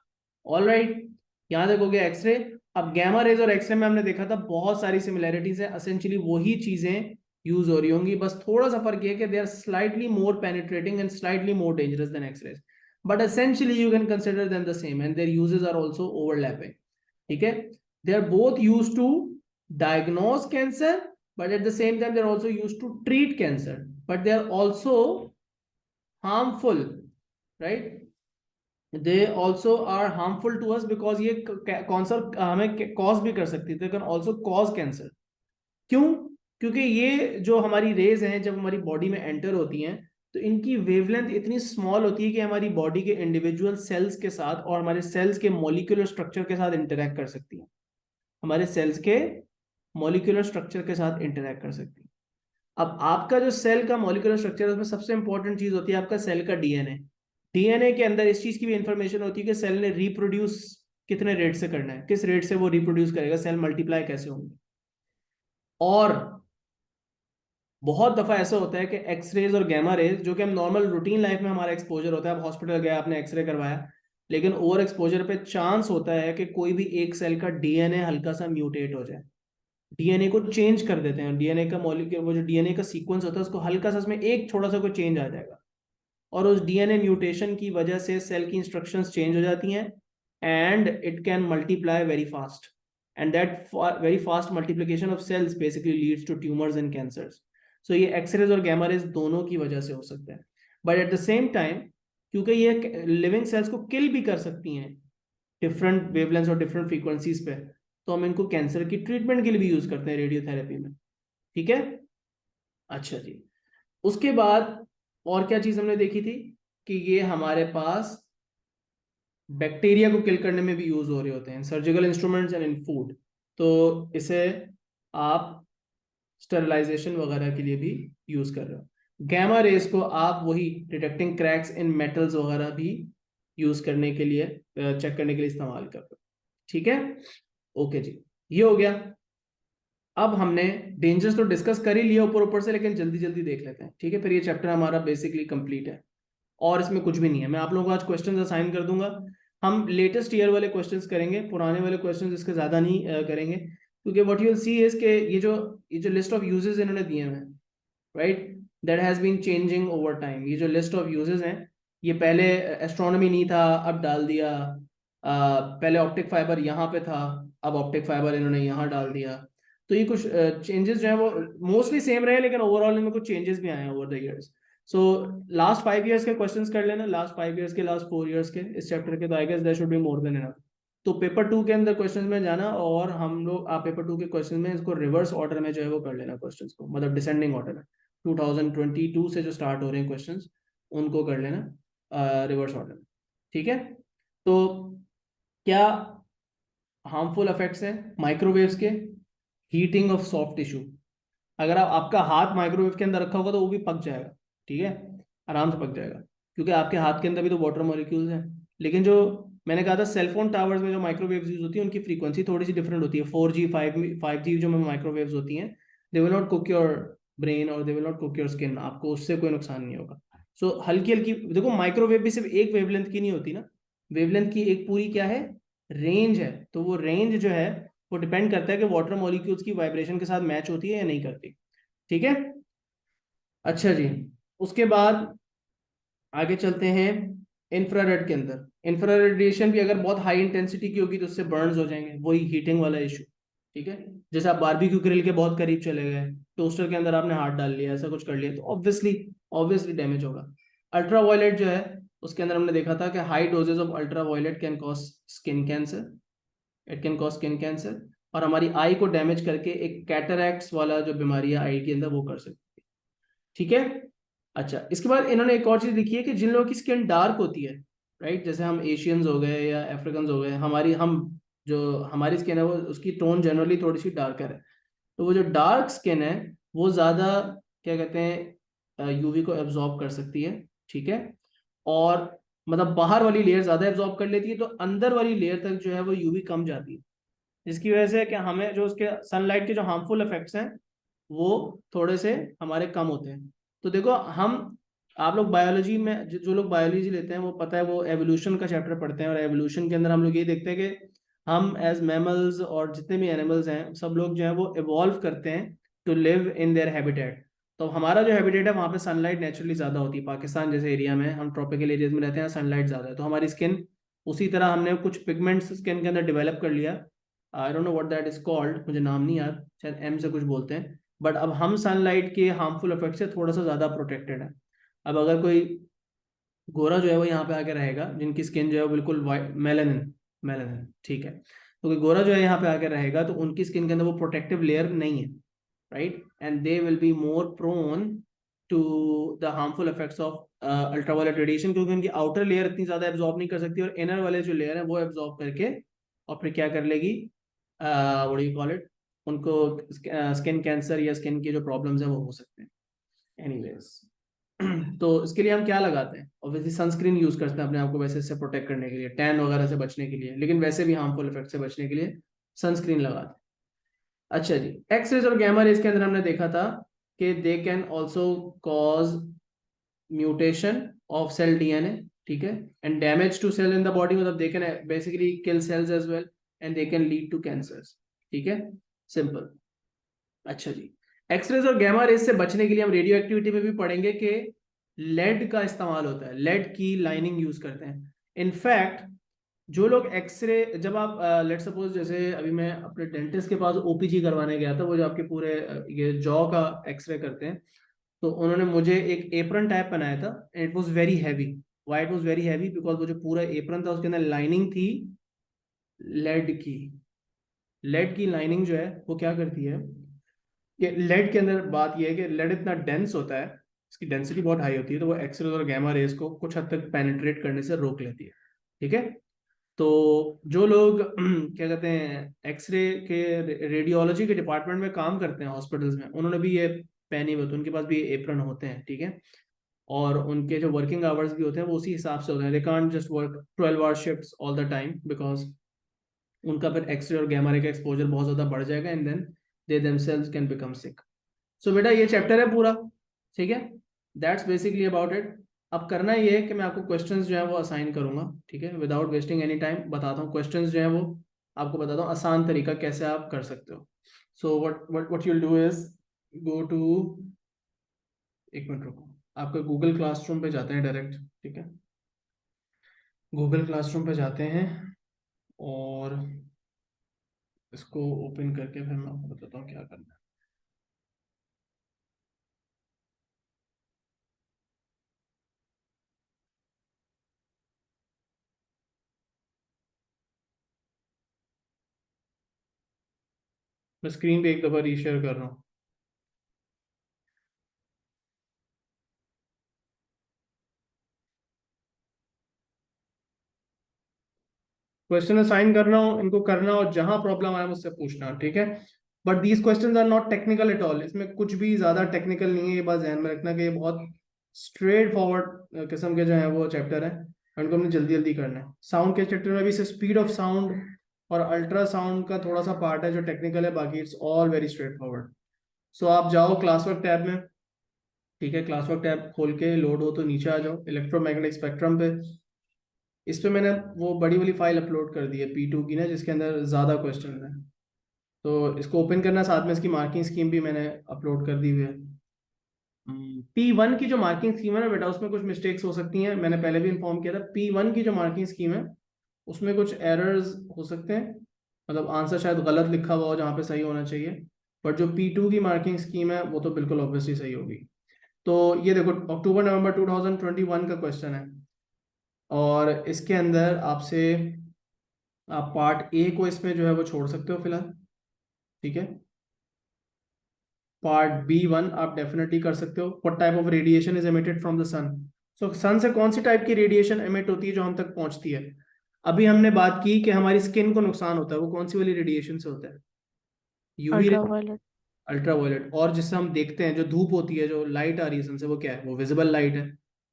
ऑल राइट, यहाँ देखोगे एक्सरे। अब गैमा रेज और एक्सरे में हमने देखा था बहुत सारी सिमिलैरिटीज है, एसेंशियली वही चीजें यूज हो रही होंगी, बस थोड़ा सा फर्क ये कि they are slightly more penetrating and slightly more dangerous than X-rays, but essentially you can consider them the same and their uses are also overlapping, ठीक है। They are both used to diagnose cancer, but at the same time they're also used to treat cancer, but they are also harmful, right? They also are harmful to us because ये cancer हमें cause भी कर सकती है, they can also cause cancer। क्यों? क्योंकि ये जो हमारी रेज हैं जब हमारी बॉडी में एंटर होती हैं तो इनकी वेवलेंथ इतनी स्मॉल होती है कि हमारी बॉडी के इंडिविजुअल सेल्स के साथ और हमारे सेल्स के मॉलिक्यूलर स्ट्रक्चर के साथ इंटरेक्ट कर सकती हैं, हमारे सेल्स के मॉलिक्यूलर स्ट्रक्चर के साथ इंटरेक्ट कर सकती है। अब आपका जो सेल का मॉलिक्यूलर स्ट्रक्चर है उसमें सबसे इंपॉर्टेंट चीज होती है आपका सेल का डीएनए। डीएनए के अंदर इस चीज की भी इंफॉर्मेशन होती है कि सेल ने रिप्रोड्यूस कितने रेट से करना है, किस रेट से वो रिप्रोड्यूस करेगा, सेल मल्टीप्लाई कैसे होंगे। और बहुत दफा ऐसा होता है कि एक्सरेज और गैमा रेज जो कि हम नॉर्मल रूटीन लाइफ में हमारा एक्सपोजर होता है, आप हॉस्पिटल गए आपने एक्सरे करवाया, लेकिन ओवर एक्सपोजर पे चांस होता है कि कोई भी एक सेल का डीएनए हल्का सा म्यूटेट हो जाए, डीएनए को चेंज कर देते हैं, डीएनए का मॉलिक्यूल वो जो डीएनए का सीक्वेंस होता है उसको हल्का सा उसमें एक थोड़ा सा कोई चेंज आ जाएगा, और उस डीएनए म्यूटेशन की वजह से सेल की इंस्ट्रक्शंस चेंज हो जाती हैं and it can multiply very fast, and that very fast multiplication of cells basically leads to tumours and cancers. So ये एक्सरेज और गैमा रेज दोनों की वजह से हो सकता है, but at the same time क्योंकि ये लिविंग सेल्स को किल भी कर सकती हैं डिफरेंट वेवलेंथ्स और डिफरेंट फ्रीक्वेंसीज पे, तो हम इनको कैंसर की ट्रीटमेंट के लिए भी यूज करते हैं रेडियोथेरेपी में, ठीक है। अच्छा जी, उसके बाद और क्या चीज हमने देखी थी कि ये हमारे पास बैक्टीरिया को किल करने में भी यूज हो रहे होते हैं, surgical instruments and in food, तो इसे आप स्टरलाइजेशन वगैरह के लिए भी यूज कर रहे हो। गैमा रेस को आप वही डिटेक्टिंग क्रैक्स इन मेटल्स वगैरह भी यूज करने के लिए, चेक करने के लिए इस्तेमाल कर रहे हो, ठीक है। ओके जी, ये हो गया। अब हमने डेंजर्स तो डिस्कस कर ही लिया ऊपर ऊपर से, लेकिन जल्दी जल्दी देख लेते हैं, ठीक है, फिर ये चैप्टर हमारा बेसिकली कंप्लीट है। और इसमें कुछ भी नहीं है। मैं आप लोगों को आज क्वेश्चंस असाइन कर दूंगा। हम लेटेस्ट ईयर वाले क्वेश्चंस करेंगे, पुराने वाले क्वेश्चंस इसके ज्यादा नहीं करेंगे, क्योंकि what you will see is के ये जो लिस्ट ऑफ यूजेस इन्होंने दिए हैं, right, that has been changing over time. ये जो लिस्ट ऑफ यूजेस हैं, ये पहले एस्ट्रोनॉमी नहीं था, अब डाल दिया। पहले ऑप्टिक फाइबर यहाँ पे था, अब ऑप्टिक फाइबर इन्होंने यहाँ डाल दिया। तो ये कुछ चेंजेस जो है वो मोस्टली सेम रहे, लेकिन ओवरऑल इनमें कुछ चेंजेस भी आए हैं over the years. So last 5 years के क्वेश्चंस कर लेना, लास्ट 5 ईयर्स के, लास्ट 4 ईयर्स के इस चैप्टर के, तो I guess that should be more than enough. तो पेपर 2 के अंदर क्वेश्चंस में जाना, और हम लोग आप पेपर 2 के क्वेश्चन में इसको रिवर्स ऑर्डर में जो है वो कर लेना क्वेश्चंस को, मतलब डिसेंडिंग ऑर्डर में। 2022 से जो स्टार्ट हो रहे हैं क्वेश्चंस, उनको कर लेना रिवर्स ऑर्डर में, ठीक है। तो क्या हार्मफुल इफेक्ट्स हैं माइक्रोवेव्स के? Heating of soft tissue. अगर आपका हाथ माइक्रोवेव के अंदर रखा होगा तो वो भी पक जाएगा, ठीक है, आराम से पक जाएगा, क्योंकि आपके हाथ के अंदर भी तो वाटर मॉलिक्यूल्स हैं। लेकिन जो मैंने कहा था सेलफोन टावर्स में जो माइक्रोवेव्स यूज होती है, उनकी फ्रीक्वेंसी थोड़ी सी डिफरेंट होती है। 4G 5G जो माइक्रोवेव्स होती हैं, they will not cook your brain और they will not cook your skin, आपको उससे कोई नुकसान नहीं होगा। सो हल्की हल्की, देखो माइक्रोवेव भी सिर्फ एक वेवलेंथ की नहीं होती ना, वेवलेंथ की एक पूरी क्या है, रेंज है। तो वो रेंज जो है वो डिपेंड करता है कि वाटर मॉलिक्यूल्स की वाइब्रेशन के साथ मैच होती है या नहीं करती, ठीक है। अच्छा जी, उसके बाद आगे चलते हैं इंफ्रारेड के अंदर। इंफ्रारेड रेडिएशन भी अगर बहुत हाई इंटेंसिटी की होगी तो उससे बर्न्स हो जाएंगे, वही हीटिंग वाला इशू, ठीक है। जैसे आप बारबेक्यू ग्रिल के बहुत करीब चले गए, टोस्टर के अंदर आपने हाथ डाल लिया, ऐसा कुछ कर लिया, तो ऑब्वियसली डैमेज होगा। अल्ट्रा वायलेट जो है, उसके अंदर हमने देखा था कि high doses of ultraviolet can cause skin cancer, it can cause skin cancer, और हमारी आई को डैमेज करके एक कैटरैक्ट्स वाला जो बीमारी है आई के अंदर, वो कर सकती है, ठीक है। अच्छा, इसके बाद इन्होंने एक और चीज लिखी है कि जिन लोगों की स्किन डार्क होती है, राइट, जैसे हम एशियंस हो गए या अफ्रीकन हो गए, हमारी स्किन है वो, उसकी टोन जनरली थोड़ी सी डार्कर है। तो वो जो डार्क स्किन है वो ज्यादा, क्या कहते हैं, यूवी को एब्जॉर्ब कर सकती है, ठीक है। और मतलब बाहर वाली लेयर ज्यादा एब्जॉर्ब कर लेती है, तो अंदर वाली लेयर तक जो है वो यूवी कम जाती है, जिसकी वजह से कि हमें जो उसके सनलाइट के जो हार्मफुल इफेक्ट्स हैं वो थोड़े से हमारे कम होते हैं। तो देखो हम, आप लोग बायोलॉजी में जो लोग बायोलॉजी लेते हैं वो पता है, वो एवोल्यूशन का चैप्टर पढ़ते हैं, और एवोल्यूशन के अंदर हम लोग ये देखते हैं कि हम एज मैमल्स और जितने भी एनिमल्स हैं, सब लोग जो है वो इवॉल्व करते हैं to live in their habitat. तो हमारा जो हैबिटेट है वहाँ पे सनलाइट नेचुरली ज़्यादा होती है। पाकिस्तान जैसे एरिया में हम ट्रॉपिकल एरियाज में रहते हैं, सनलाइट ज़्यादा है, तो हमारी स्किन उसी तरह, हमने कुछ पिगमेंट्स स्किन के अंदर डेवलप कर लिया। I don't know what that is called, मुझे नाम नहीं याद, शायद एम से कुछ बोलते हैं। बट अब हम सनलाइट के हार्मफुल इफेक्ट से थोड़ा सा ज़्यादा प्रोटेक्टेड है। अब अगर कोई गोरा जो है वो यहाँ पे आके रहेगा, जिनकी स्किन जो है वो बिल्कुल वाइट, मेलानिन, मेलानिन, ठीक है, तो कोई गोरा जो है यहाँ पे आके रहेगा तो उनकी स्किन के अंदर वो प्रोटेक्टिव लेयर नहीं है, right, and they will be more prone to the harmful effects of ultraviolet radiation, क्योंकि उनकी आउटर लेयर इतनी ज्यादा एब्जॉर्ब नहीं कर सकती, और इनर वाले जो लेयर है वो एब्जॉर्ब करके और फिर क्या कर लेगी, what do you call it, उनको स्किन कैंसर या स्किन की जो प्रॉब्लम्स है वो हो सकते हैं। एनीवेज, तो इसके लिए हम क्या लगाते हैं, ऑब्वियसली सनस्क्रीन यूज करते हैं अपने आप को वैसे इससे प्रोटेक्ट करने के लिए, टैन वगैरह से बचने के लिए, लेकिन वैसे भी हार्मफुल इफेक्ट से बचने के लिए सनस्क्रीन लगाते हैं। अच्छा जी, एक्स रेज और गैमा रेज के अंदर हमने देखा था कि they can also cause mutation of cell DNA, ठीक है, and damage to cell in the body, मतलब they can basically kill cells as well, and they can lead to cancers, ठीक है, सिंपल। अच्छा जी, एक्सरेज और गैमा रेज से बचने के लिए हम रेडियो एक्टिविटी में भी पढ़ेंगे कि लेड का इस्तेमाल होता है, लेड की लाइनिंग यूज करते हैं। इनफैक्ट जो लोग एक्सरे, जब आप लेट सपोज, जैसे अभी मैं अपने डेंटिस्ट के पास ओपीजी करवाने गया था, वो जो आपके पूरे ये जॉ का एक्सरे करते हैं, तो उन्होंने मुझे एक एप्रन टाइप बनाया था, and it was very heavy. Why it was very heavy? Because वो जो पूरा एप्रन था उसके अंदर लाइनिंग थी लेड की। लेड की लाइनिंग जो है वो क्या करती है कि लेड के अंदर बात यह है कि लेड इतना डेंस होता है, इसकी डेंसिटी बहुत हाई होती है, तो वो एक्सरे और गैमा रेज को कुछ हद तक पेनिट्रेट करने से रोक लेती है, ठीक है। तो जो लोग क्या कहते हैं, एक्सरे के रेडियोलॉजी के डिपार्टमेंट में काम करते हैं हॉस्पिटल्स में, उन्होंने भी ये पहने हुए होते हैं, उनके पास भी एप्रन होते हैं, ठीक है। और उनके जो वर्किंग आवर्स भी होते हैं वो उसी हिसाब से होते हैं, they can't just work 12 hour shifts all the time, because उनका फिर एक्सरे और गैमा रे का एक्सपोजर बहुत ज्यादा बढ़ जाएगा, and then they themselves can become sick. So बेटा ये चैप्टर है पूरा, ठीक है, दैट्स बेसिकली अबाउट इट। अब करना ये है कि मैं आपको क्वेश्चंस जो है वो असाइन करूंगा, ठीक है, विदाउट वेस्टिंग एनी टाइम बताता हूँ क्वेश्चंस जो है वो आपको बताता हूँ आसान तरीका कैसे आप कर सकते हो। So what you'll do is go to, एक मिनट रुको, आपके गूगल क्लासरूम पे जाते हैं डायरेक्ट, ठीक है, गूगल क्लासरूम पे जाते हैं और इसको ओपन करके फिर मैं आपको बताता हूँ क्या करना है। मैं स्क्रीन पे एक दफ़ा रीशेयर कर रहा हूँ। क्वेश्चन असाइन करना हो इनको करना, और जहां प्रॉब्लम आए मुझसे पूछना, ठीक है। But these questions are not technical at all, इसमें कुछ भी ज्यादा टेक्निकल नहीं है, ये बात ध्यान में रखना कि ये बहुत स्ट्रेट फॉरवर्ड किस्म के जो है वो चैप्टर है, इनको हमने जल्दी जल्दी करना है। साउंड के चैप्टर में भी स्पीड ऑफ साउंड और अल्ट्रासाउंड का थोड़ा सा पार्ट है जो टेक्निकल है, बाकी it's all very straightforward. So आप जाओ क्लास वर्क टैब में, ठीक है, क्लास वर्क टैब खोल के लोड हो तो नीचे आ जाओ इलेक्ट्रोमैग्नेटिक स्पेक्ट्रम पे। इस पे मैंने वो बड़ी वाली फाइल अपलोड कर दी है P2 की ना, जिसके अंदर ज़्यादा क्वेश्चन है, तो इसको ओपन करना, साथ में इसकी मार्किंग स्कीम भी मैंने अपलोड कर दी हुई है। P1 की जो मार्किंग स्कीम है ना बेटा, उसमें कुछ मिस्टेक्स हो सकती हैं, मैंने पहले भी इन्फॉर्म किया था। P1 की जो मार्किंग स्कीम है उसमें कुछ एरर्स हो सकते हैं, मतलब आंसर शायद गलत लिखा हुआ हो जहाँ पे सही होना चाहिए, बट जो P2 की मार्किंग स्कीम है वो तो बिल्कुल ऑब्वियसली सही होगी। तो ये देखो अक्टूबर नवंबर 2021 का क्वेश्चन है, और इसके अंदर आपसे, आप पार्ट ए को इसमें जो है वो छोड़ सकते हो फिलहाल, ठीक है। पार्ट B1 आप डेफिनेटली कर सकते हो। What type of radiation is emitted from the sun. So sun से कौन सी टाइप की रेडिएशन एमिट होती है जो हम तक पहुंचती है। अभी हमने बात की कि हमारी स्किन को नुकसान होता है, वो कौन सी वाली रेडिएशन से होता है, यूवी रे, अल्ट्रावायलेट। अल्ट्रावायलेट। और जिससे हम देखते हैं जो धूप होती है, जो लाइट आ रही है सन से, वो क्या है, वो विजिबल लाइट है।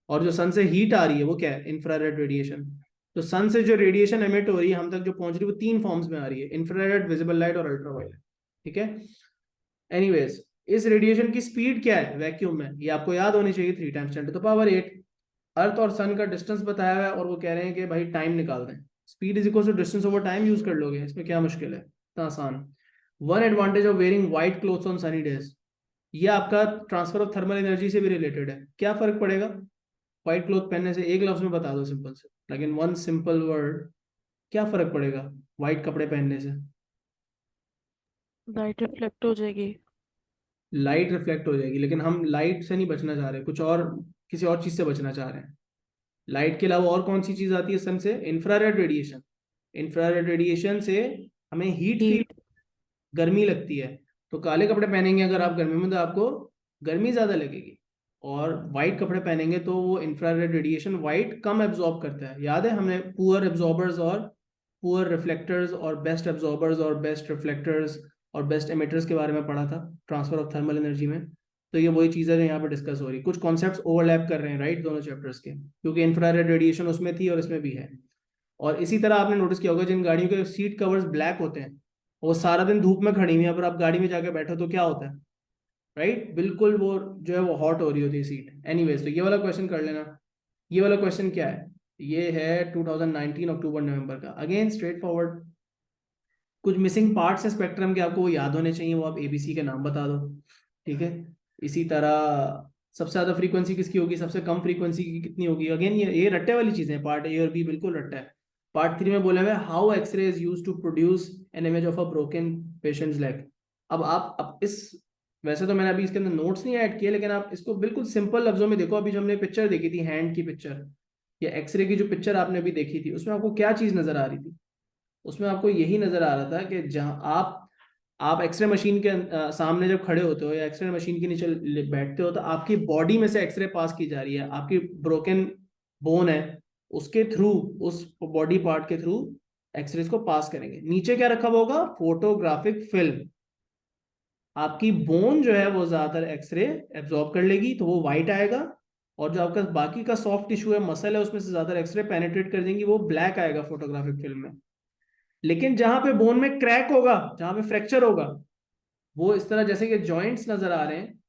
और जो सन से हीट आ रही है वो क्या है, इंफ्रारेड रेडिएशन। तो सन से जो रेडिएशन एमिट हो रही है हम तक जो पहुंच रही है वो तीन फॉर्म्स में आ रही है, इंफ्रारेड, विजिबल लाइट और अल्ट्रावायलेट, ठीक है। एनीवेज, इस रेडिएशन की स्पीड क्या है वैक्यूम में, ये आपको याद होनी चाहिए, 3 × 10⁸ अर्थ और सन का डिस्टेंस बताया हुआ है, और वो कह रहे हैं कि भाई टाइम निकाल दें। Speed is equal to distance over time use कर लोगे, इसमें क्या मुश्किल है, इतना आसान। One advantage of wearing white clothes on sunny days, ये आपका ट्रांसफर ऑफ थर्मल एनर्जी से भी रिलेटेड है। क्या फर्क पड़ेगा व्हाइट क्लोथ पहनने से, एक लफ्ज में बता दो सिंपल से, लेकिन वन सिंपल वर्ड, क्या फर्क पड़ेगा व्हाइट कपड़े पहनने से। लाइट रिफ्लेक्ट हो जाएगी। लाइट रिफ्लेक्ट हो जाएगी, लेकिन हम लाइट से नहीं बचना चाह रहे, कुछ और, किसी और चीज से बचना चाह रहे हैं। लाइट के अलावा और कौन सी चीज आती है सन से, इंफ्रारेड रेडिएशन। इंफ्रारेड रेडिएशन से हमें हीट फील, हीट। गर्मी लगती है। तो काले कपड़े पहनेंगे अगर आप गर्मी में, तो आपको गर्मी ज्यादा लगेगी। और वाइट कपड़े पहनेंगे तो वो इंफ्रारेड रेडिएशन वाइट कम एब्जॉर्ब करता है। याद है हमने पुअर एब्जॉर्बर्स और पुअर रिफ्लेक्टर्स और बेस्ट एब्जॉर्बर्स और बेस्ट रिफ्लेक्टर्स और बेस्ट एमिटर्स के बारे में पढ़ा था ट्रांसफर ऑफ थर्मल एनर्जी में। तो ये वही चीज़ें यहाँ पे डिस्कस हो रही, कुछ कॉन्सेप्ट्स ओवरलैप कर रहे हैं राइट दोनों चैप्टर्स के, क्योंकि इंफ्रारेड रेडिएशन उसमें थी और इसमें भी है। और इसी तरह आपने नोटिस किया होगा जिन गाड़ियों के सीट कवर्स ब्लैक होते हैं, वो सारा दिन धूप में खड़ी हुई है, पर आप गाड़ी में जाकर बैठो तो क्या होता है, राइट, बिल्कुल वो जो है वो हॉट हो रही होती है सीट। एनीवेज, तो ये वाला क्वेश्चन कर लेना। ये वाला क्वेश्चन क्या है, ये है 2019 अक्टूबर नवंबर का, अगेन स्ट्रेट फॉरवर्ड। कुछ मिसिंग पार्ट्स है स्पेक्ट्रम के, आपको वो याद होने चाहिए, वो आप ABC के नाम बता दो, ठीक है। इसी तरह सबसे ज्यादा फ्रीक्वेंसी किसकी होगी, सबसे कम फ्रीक्वेंसी की कितनी होगी। अगेन ये रट्टे वाली चीजें हैं, पार्ट A और B बिल्कुल रट्टा है। पार्ट 3 में बोला हुआ है how x-ray is used to produce an image of a broken patient's leg. अब इस, वैसे तो मैंने अभी इसके अंदर नोट्स नहीं ऐड किए, लेकिन आप इसको बिल्कुल सिंपल लफ्जों में देखो। अभी जो हमने पिक्चर देखी थी हैंड की पिक्चर, या एक्सरे की जो पिक्चर आपने अभी देखी थी, उसमें आपको क्या चीज नजर आ रही थी, उसमें आपको यही नजर आ रहा था कि जहां आप एक्सरे मशीन के सामने जब खड़े होते हो या एक्सरे मशीन के नीचे बैठते हो, तो आपकी बॉडी में से एक्सरे पास की जा रही है, आपकी ब्रोकन बोन है उसके थ्रू, उस बॉडी पार्ट के थ्रू एक्सरेज को पास करेंगे। नीचे क्या रखा हुआ होगा, फोटोग्राफिक फिल्म। आपकी बोन जो है वो ज्यादातर एक्सरे एब्जॉर्ब कर लेगी तो वो व्हाइट आएगा, और जो आपका बाकी का सॉफ्ट टिश्यू है, मसल है, उसमें से ज्यादातर एक्सरे पेनिट्रेट कर देंगी, वो ब्लैक आएगा फोटोग्राफिक फिल्म में। लेकिन जहां पे बोन में क्रैक होगा, जहां पे फ्रैक्चर होगा, वो इस तरह जैसे कि जॉइंट्स नजर आ रहे हैं,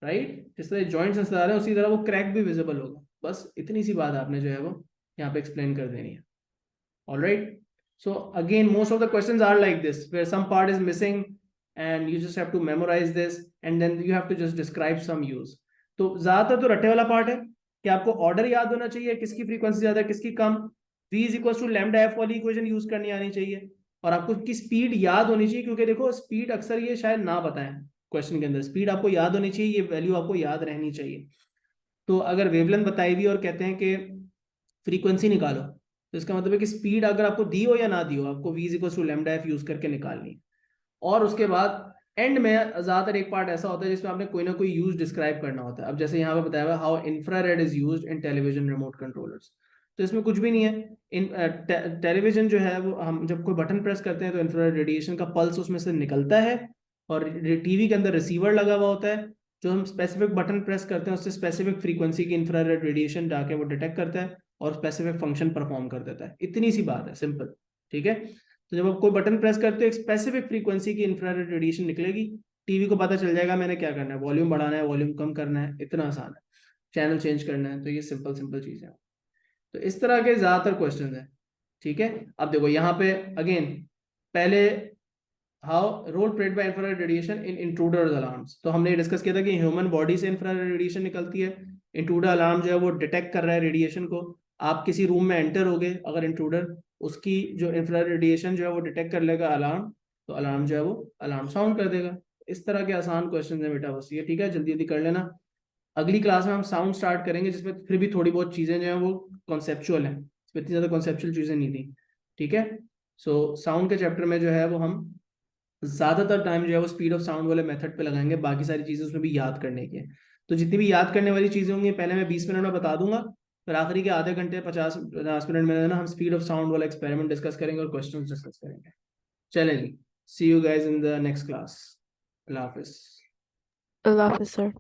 राइट, जिस तरह जॉइंट्स नजर आ रहे हैं उसी तरह वो क्रैक भी विजिबल होगा। बस इतनी सी बात आपने जो है वो यहाँ पे एक्सप्लेन कर देनी है. Alright. So again, most of the questions are like this, where some part is missing and you just have to memorize this and then you have to just describe some use. तो ज्यादातर तो रट्टे वाला part है कि आपको order याद होना चाहिए, किसकी फ्रीक्वेंसी ज्यादा है किसकी कम, v is equal to lambda f वाली इक्वेशन यूज करनी आनी चाहिए, और आपको की स्पीड याद होनी चाहिए, क्योंकि देखो स्पीड अक्सर ये शायद ना बताएं क्वेश्चन के अंदर, स्पीड आपको याद होनी चाहिए, ये वैल्यू आपको याद रहनी चाहिए. तो अगर वेवलेंथ बताई हुई और कहते हैं कि फ्रीक्वेंसी निकालो, तो इसका मतलब है कि स्पीड अगर आपको दी हो या ना दी हो, आपको v is equal to lambda f use करके निकालनी. और उसके बाद एंड में ज्यादातर एक पार्ट ऐसा होता है जिसमें आपने कोई ना कोई यूज डिस्क्राइब करना होता है. अब जैसे यहाँ पे बताया हुआ how infrared is used in television remote controllers, तो इसमें कुछ भी नहीं है. इन टेलीविजन जो है वो हम जब कोई बटन प्रेस करते हैं तो इंफ्रारेड रेडिएशन का पल्स उसमें से निकलता है, और टीवी के अंदर रिसीवर लगा हुआ होता है, जो हम स्पेसिफिक बटन प्रेस करते हैं उससे स्पेसिफिक फ्रीक्वेंसी की इंफ्रारेड रेडिएशन जाके वो डिटेक्ट करता है और स्पेसिफिक फंक्शन परफॉर्म कर देता है. इतनी सी बात है, सिंपल. ठीक है. तो जब आप कोई बटन प्रेस करते हो एक स्पेसिफिक फ्रीक्वेंसी की इंफ्रारेड रेडिएशन निकलेगी, टीवी को पता चल जाएगा मैंने क्या करना है, वॉल्यूम बढ़ाना है, वॉल्यूम कम करना है, इतना आसान है, चैनल चेंज करना है. तो ये सिंपल सिंपल चीजें हैं. तो इस तरह के ज्यादातर क्वेश्चन हैं. ठीक है. अब देखो यहाँ पे अगेन पहले how role played by infrared radiation in intruders alarms, तो हमने डिस्कस किया था कि ह्यूमन बॉडी से इंफ्रारेड रेडिएशन निकलती है. इंट्रूडर अलार्म जो है वो डिटेक्ट कर रहा है रेडिएशन को. आप किसी रूम में एंटर हो गए, अगर इंट्रूडर उसकी जो इंफ्रारेड रेडिएशन जो है वो डिटेक्ट कर लेगा अलार्म, तो अलार्म जो है वो अलार्म साउंड कर देगा. इस तरह के आसान क्वेश्चन है बेटा, बस ये. ठीक है, जल्दी जल्दी कर लेना. अगली क्लास में हम साउंड स्टार्ट करेंगे, जिसमें फिर भी थोड़ी बहुत चीजें जो है वो कॉन्सेप्चुअल है, इसमें इतनी ज्यादा कॉन्सेप्चुअल चीजें नहीं थी. ठीक है. सो साउंड के चैप्टर में जो है वो हम ज्यादातर टाइम जो है वो स्पीड ऑफ साउंड वाले मेथड पे लगाएंगे, बाकी सारी चीजें उसमें भी याद करने की है. तो जितनी भी याद करने वाली चीजें होंगी पहले मैं 20 मिनट में बता दूंगा, फिर आखिरी के आधे घंटे 50 मिनट में ना हम स्पीड ऑफ साउंड वाला एक्सपेरिमेंट डिस्कस करेंगे और क्वेश्चंस डिस्कस करेंगे. चलें जी, see you guys in the next class. अल्लाह हाफिज. Allah Officer.